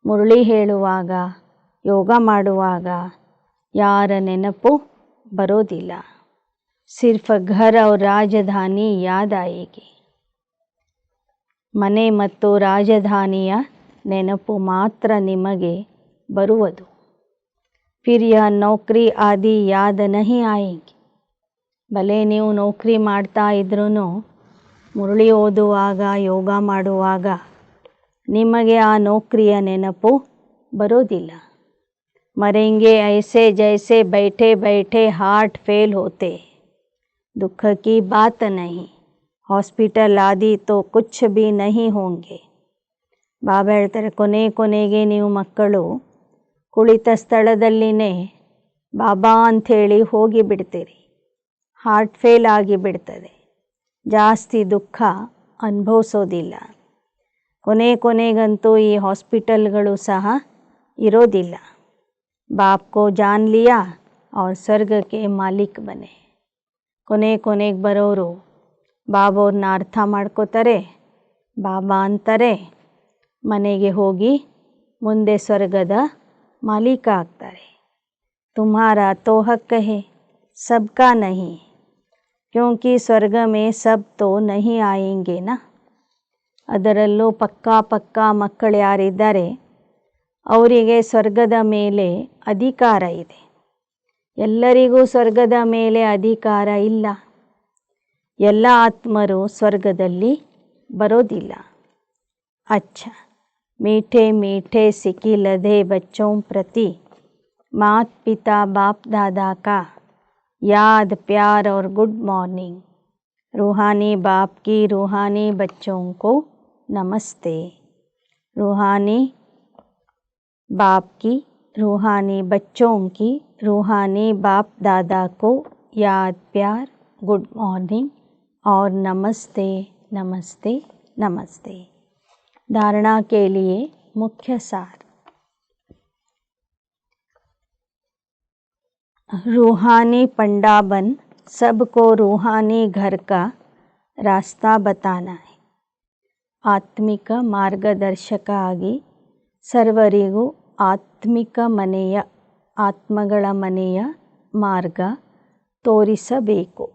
ಮುರಳಿ ಹೇಳುವಾಗ, ಯೋಗ ಮಾಡುವಾಗ ಯಾರ ನೆನಪು ಬರೋದಿಲ್ಲ. ಸಿರ್ಫ್ ಘರ್ ಔರ್ ರಾಜಧಾನಿ ಯಾದ್ ಆಯೇಗಿ. ಮನೆ ಮತ್ತು ರಾಜಧಾನಿಯ ನೆನಪು ಮಾತ್ರ ನಿಮಗೆ ಬರುವುದು. ಫಿರ್ ಯಹ ನೌಕರಿ ಆದಿ ಯಾದ್ ನಹಿ ಆಯೇಗಿ. ಭಲೆ ನೀವು ನೌಕರಿ ಮಾಡ್ತಾ ಇದ್ರೂ ಮುರಳಿ ಓದುವಾಗ, ಯೋಗ ಮಾಡುವಾಗ ನಿಮಗೆ ಆ ನೌಕರಿಯ ನೆನಪು ಬರೋದಿಲ್ಲ. ಮರೆಂಗೆ ಐಸೆ ಜೈಸೆ ಬೈಠೆ ಬೈಠೆ ಹಾರ್ಟ್ ಫೇಲ್ ಹೋತೆ, ದುಃಖ ಕಿ ಬಾತ್ ನಹಿ. ಹಾಸ್ಪಿಟಲ್ ಆದಿ ತೋ ಕುಛ್ ಭಿ ನಹಿ ಹೋಂಗೆ. ಬಾಬಾ ಹೇಳ್ತಾರೆ, ಕೊನೆಗೆ ನೀವು ಮಕ್ಕಳು ಕುಳಿತ ಸ್ಥಳದಲ್ಲಿನೇ ಬಾಬಾ ಅಂಥೇಳಿ ಹೋಗಿ ಬಿಡ್ತೀರಿ. ಹಾರ್ಟ್ ಫೇಲ್ ಆಗಿಬಿಡ್ತದೆ. ಜಾಸ್ತಿ ದುಃಖ ಅನುಭವಿಸೋದಿಲ್ಲ. ಕೊನೆಗಂತೂ ಈ ಹಾಸ್ಪಿಟಲ್ಗಳು ಸಹ ಇರೋದಿಲ್ಲ. ಬಾಪ್ ಕೋ ಜಾನ್ ಲಿಯಾ और ಸ್ವರ್ಗ ಕೆ ಮಾಲಿಕ್ ಬನೆ. ಕೊನೆಗೆ ಬರೋರು ಬಾಬಾವ್ರನ್ನ ಅರ್ಥ ಮಾಡ್ಕೋತಾರೆ. ಬಾಬಾ ಅಂತಾರೆ, ಮನೆಗೆ ಹೋಗಿ ಮುಂದೆ ಸ್ವರ್ಗದ ಮಾಲೀಕ ಆಗ್ತಾರೆ. ತುಮ್ಹಾರಾ ತೋ ಹಕ್ ಹೈ, ಸಬ್ಕಾ ನಹಿ. ಕ್ಯೋಂಕಿ ಸ್ವರ್ಗ ಮೇ ಸಬ್ ತೋ ನಹಿ ಆಯೇಂಗೆ ನಾ. ಅದರಲ್ಲೂ ಪಕ್ಕಾ ಮಕ್ಕಳು ಯಾರಿದ್ದಾರೆ ಅವರಿಗೆ ಸ್ವರ್ಗದ ಮೇಲೆ ಅಧಿಕಾರ ಇದೆ. ಎಲ್ಲರಿಗೂ ಸ್ವರ್ಗದ ಮೇಲೆ ಅಧಿಕಾರ ಇಲ್ಲ. ಎಲ್ಲ ಆತ್ಮರು ಸ್ವರ್ಗದಲ್ಲಿ ಬರೋದಿಲ್ಲ. अच्छा, मीठे मीठे सिकी लधे बच्चों प्रति मात पिता बाप दादा का याद प्यार और गुड मॉर्निंग. रूहानी बाप की रूहानी बच्चों को नमस्ते. रूहानी बाप की रूहानी बच्चों की रूहानी बाप दादा को याद प्यार, गुड मॉर्निंग और नमस्ते नमस्ते नमस्ते. धारणा के लिए मुख्य सार. रूहानी पंडा बन सबको रूहानी घर का रास्ता बताना है. ಆತ್ಮಿಕ ಮಾರ್ಗದರ್ಶಕ ಆಗಿ ಸರ್ವರಿಗೂ ಆತ್ಮಗಳ ಮನೆಯ ಮಾರ್ಗ ತೋರಿಸಬೇಕು.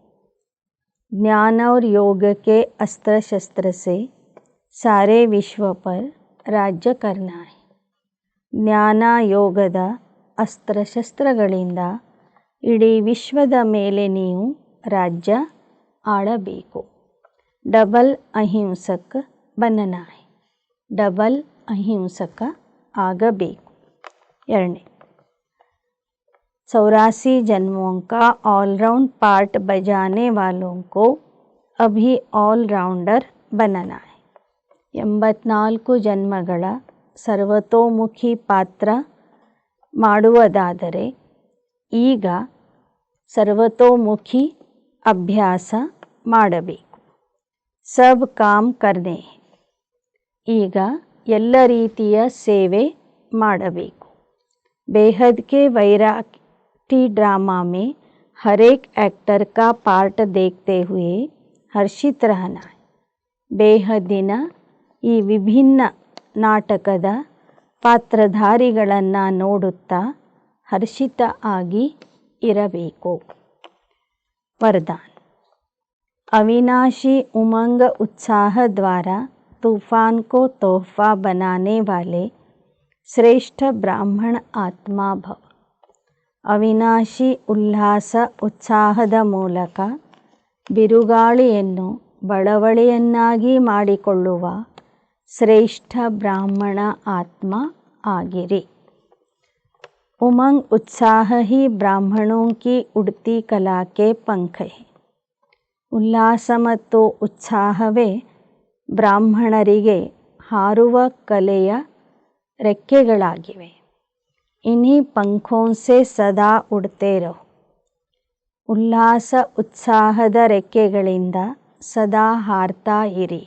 ज्ञान और योग के अस्त्र शस्त्र से सारे विश्व पर राज्य करना है. ಜ್ಞಾನ ಯೋಗದ ಅಸ್ತ್ರಶಸ್ತ್ರಗಳಿಂದ ಇಡೀ ವಿಶ್ವದ ಮೇಲೆ ನೀವು ರಾಜ್ಯ ಆಳಬೇಕು. ಡಬಲ್ ಅಹಿಂಸಕ ಬನ್ನನಾ ಹೈ. ಡಬಲ್ ಅಹಿಂಸಕ ಆಗಬೇಕು. 2. 84 जन्मों का ऑलराउंड पार्ट बजाने वालों को अभी ऑलराउंडर बनना है. 84 ಜನ್ಮಗಳ ಸರ್ವತೋಮುಖಿ ಪಾತ್ರ ಮಾಡುವುದಾದರೆ ಈಗ ಸರ್ವತೋಮುಖಿ ಅಭ್ಯಾಸ ಮಾಡಬೇಕು. ಸಬ್ ಕಾಮ್ ಕರ್ನೆ. ಈಗ ಎಲ್ಲ ರೀತಿಯ ಸೇವೆ ಮಾಡಬೇಕು. बेहद के वैराटी ड्रामा में हर एक एक्टर का पार्ट देखते हुए हर्षित रहना है. ಬೇಹದ್ದಿನ ಈ ವಿಭಿನ್ನ ನಾಟಕದ ಪಾತ್ರಧಾರಿಗಳನ್ನು ನೋಡುತ್ತಾ ಹರ್ಷಿತ ಆಗಿ ಇರಬೇಕು. वरदान. अविनाशी उमंग उत्साह द्वारा तूफान को तोहफा बनाने वाले ಶ್ರೇಷ್ಠ ಬ್ರಾಹ್ಮಣ ಆತ್ಮ ಭವ. ಅವಿನಾಶಿ ಉಲ್ಲಾಸ ಉತ್ಸಾಹದ ಮೂಲಕ ಬಿರುಗಾಳಿಯನ್ನು ಬಳವಳಿಯನ್ನಾಗಿ ಮಾಡಿಕೊಳ್ಳುವ ಶ್ರೇಷ್ಠ ಬ್ರಾಹ್ಮಣ ಆತ್ಮ ಆಗಿರಿ. ಉಮಂಗ್ ಉತ್ಸಾಹ ಹಿ ಬ್ರಾಹ್ಮಣೋं की उड़ती कला के पंख है. ಉಲ್ಲಾಸ ಮತ್ತು ಉತ್ಸಾಹವೇ ಬ್ರಾಹ್ಮಣರಿಗೆ ಹಾರುವ ಕಲೆಯ ರೆಕ್ಕೆಗಳಾಗಿವೆ. इन्हीं पंखों से सदा उड़ते रहो. ಉಲ್ಲಾಸ ಉತ್ಸಾಹದ ರೆಕ್ಕೆಗಳಿಂದ ಸದಾ ಹಾರ್ತಾ ಇರಿ.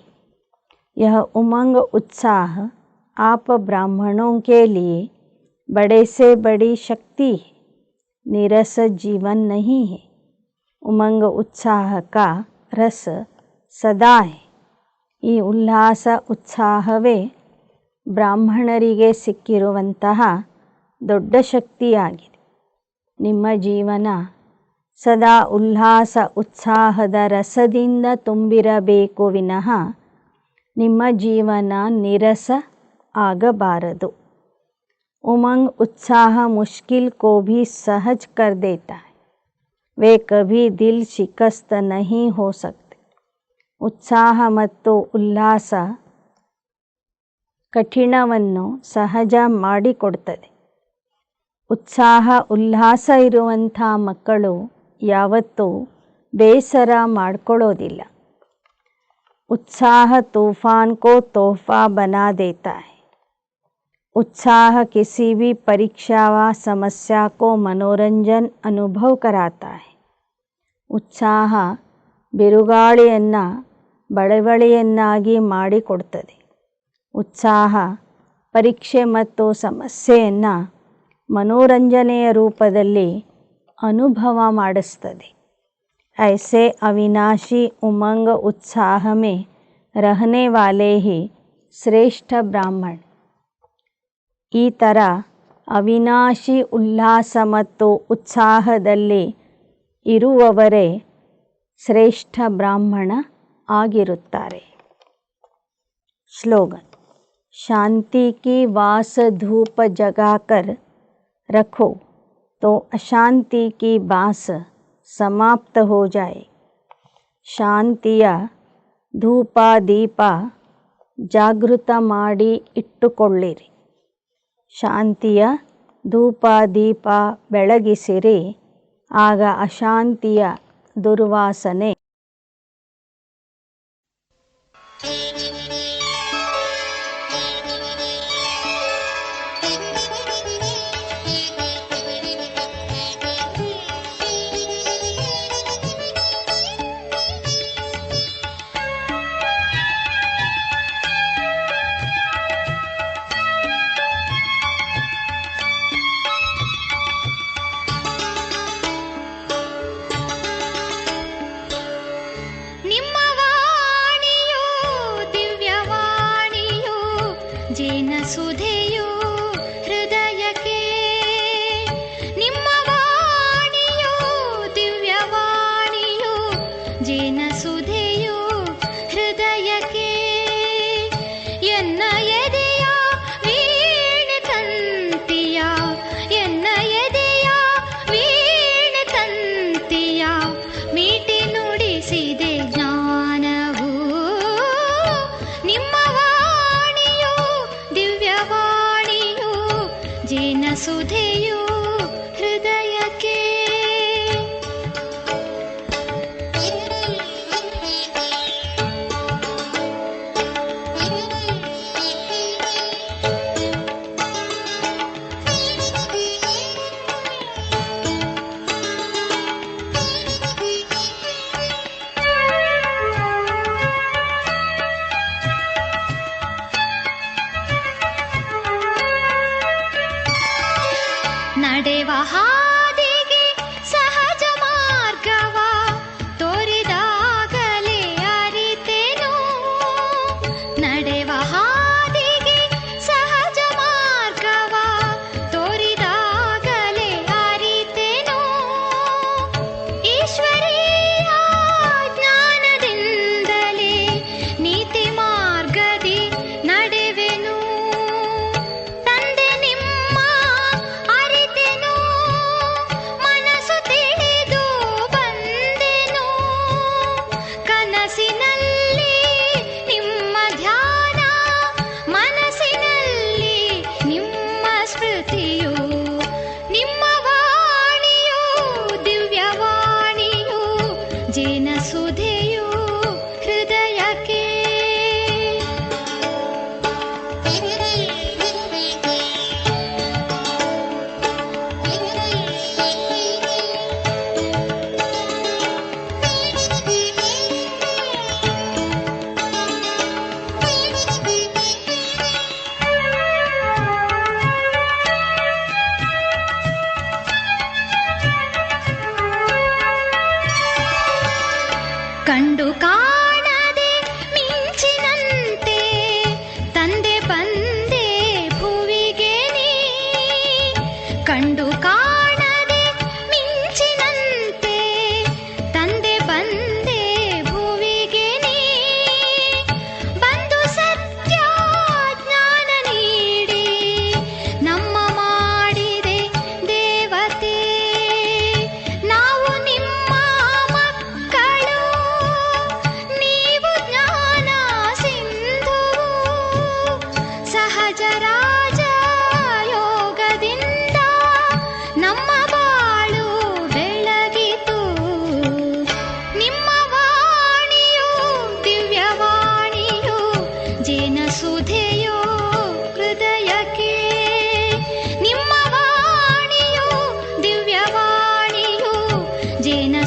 यह उमंग उत्साह आप ब्राह्मणों के लिए बड़े से बड़ी शक्ति है. निरस जीवन नहीं है. उमंग उत्साह का रस सदा है. ಈ ಉಲ್ಲಾಸ ಉತ್ಸಾಹವೇ ಬ್ರಾಹ್ಮಣರಿಗೆ ಸಿಕ್ಕಿರುವಂತಹ ದೊಡ್ಡ ಶಕ್ತಿಯಾಗಿದೆ. ನಿಮ್ಮ ಜೀವನ ಸದಾ ಉಲ್ಲಾಸ ಉತ್ಸಾಹದ ರಸದಿಂದ ತುಂಬಿರಬೇಕು ವಿನಃ ನಿಮ್ಮ ಜೀವನ ನೀರಸ ಆಗಬಾರದು. ಉಮಂಗ್ उत्साह मुश्किल को भी सहज कर देता है. वे कभी दिल शिकस्त नहीं हो सकते. ಉತ್ಸಾಹ ಮತ್ತು ಉಲ್ಲಾಸ ಕಠಿಣವನ್ನು ಸಹಜ ಮಾಡಿಕೊಡ್ತದೆ. ಉತ್ಸಾಹ ಉಲ್ಲಾಸ ಇರುವಂಥ ಮಕ್ಕಳು ಯಾವತ್ತೂ ಬೇಸರ ಮಾಡಿಕೊಳ್ಳೋದಿಲ್ಲ. उत्साह तूफान को तोहफा बना देता है. उत्साह किसी भी परीक्षा व समस्या को मनोरंजन अनुभव कराता है. ಉತ್ಸಾಹ ಬಿರುಗಾಳಿಯನ್ನು ಬಳವಳಿಯನ್ನಾಗಿ ಮಾಡಿಕೊಡ್ತದೆ. ಉತ್ಸಾಹ ಪರೀಕ್ಷೆ ಮತ್ತು ಸಮಸ್ಯೆಯನ್ನು ಮನೋರಂಜನೆಯ ರೂಪದಲ್ಲಿ ಅನುಭವ ಮಾಡಿಸ್ತದೆ. ऐसे अविनाशी उमंग उत्साह में रहने वाले ही ಶ್ರೇಷ್ಠ ಬ್ರಾಹ್ಮಣ. ಈ ಥರ ಅವಿನಾಶಿ ಉಲ್ಲಾಸ ಮತ್ತು ಉತ್ಸಾಹದಲ್ಲಿ ಇರುವವರೇ ಶ್ರೇಷ್ಠ ಬ್ರಾಹ್ಮಣ ಆಗಿರುತ್ತಾರೆ. स्लोगन. शांति की वास धूप जगाकर रखो तो अशांति की बास समाप्त हो जाए. ಶಾಂತಿಯ ಧೂಪ ದೀಪ ಜಾಗೃತ ಮಾಡಿ ಇಟ್ಟುಕೊಳ್ಳಿರಿ. ಶಾಂತಿಯ ಧೂಪ ದೀಪ ಬೆಳಗಿಸಿರಿ. ಆಗ ಅಶಾಂತಿಯ ದುರ್ವಾಸನೆ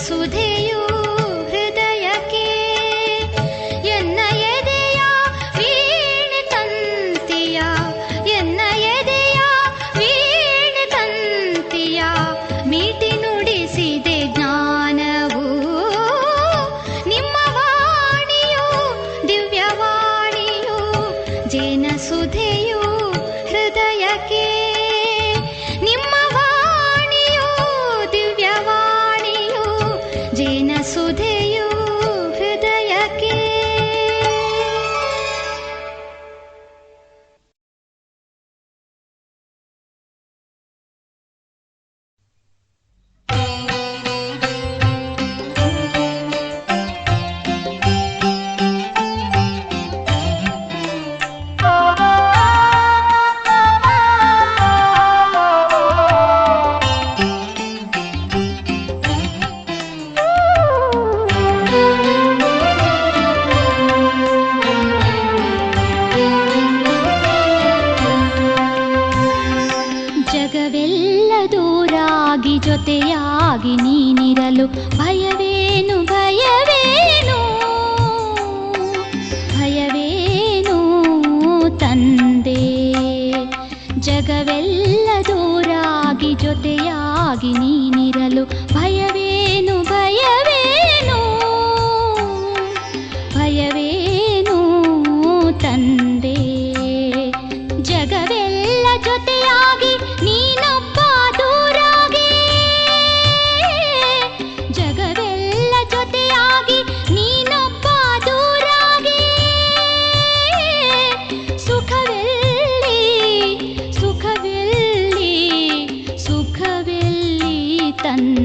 ಸುಧೆಯು ಹೃದಯಕ್ಕೆ ಎನ್ನ ಎದೆಯ ವೀಣೆ ತಂತಿಯ ಎನ್ನ ಎದೆಯ ವೀಣೆ ತಂತಿಯ ಮೀಟಿ ನುಡಿಸಿದೆ ಜ್ಞಾನವು ನಿಮ್ಮ ವಾಣಿಯು ದಿವ್ಯವಾಣಿಯು ಜೇನ ಸುಧೆಯು ಹೃದಯಕ್ಕೆ ನಿಮ್ಮ ವಾಣಿಯು ದಿವ್ಯವಾಣಿಯು ಜೇನ ಸುಧೆಯು ಹೃದಯಕ್ಕೆ. ಜಗವೆಲ್ಲ ದೂರಾಗಿ ಜೊತೆಯಾಗಿ ನೀನಿರಲು ಭಯವೇನು ಭಯವೇನು ಭಯವೇನು ತಂದೆ. ಜಗವೆಲ್ಲ ದೂರಾಗಿ ಜೊತೆಯಾಗಿ ನೀನಿರಲು ಭಯವೇ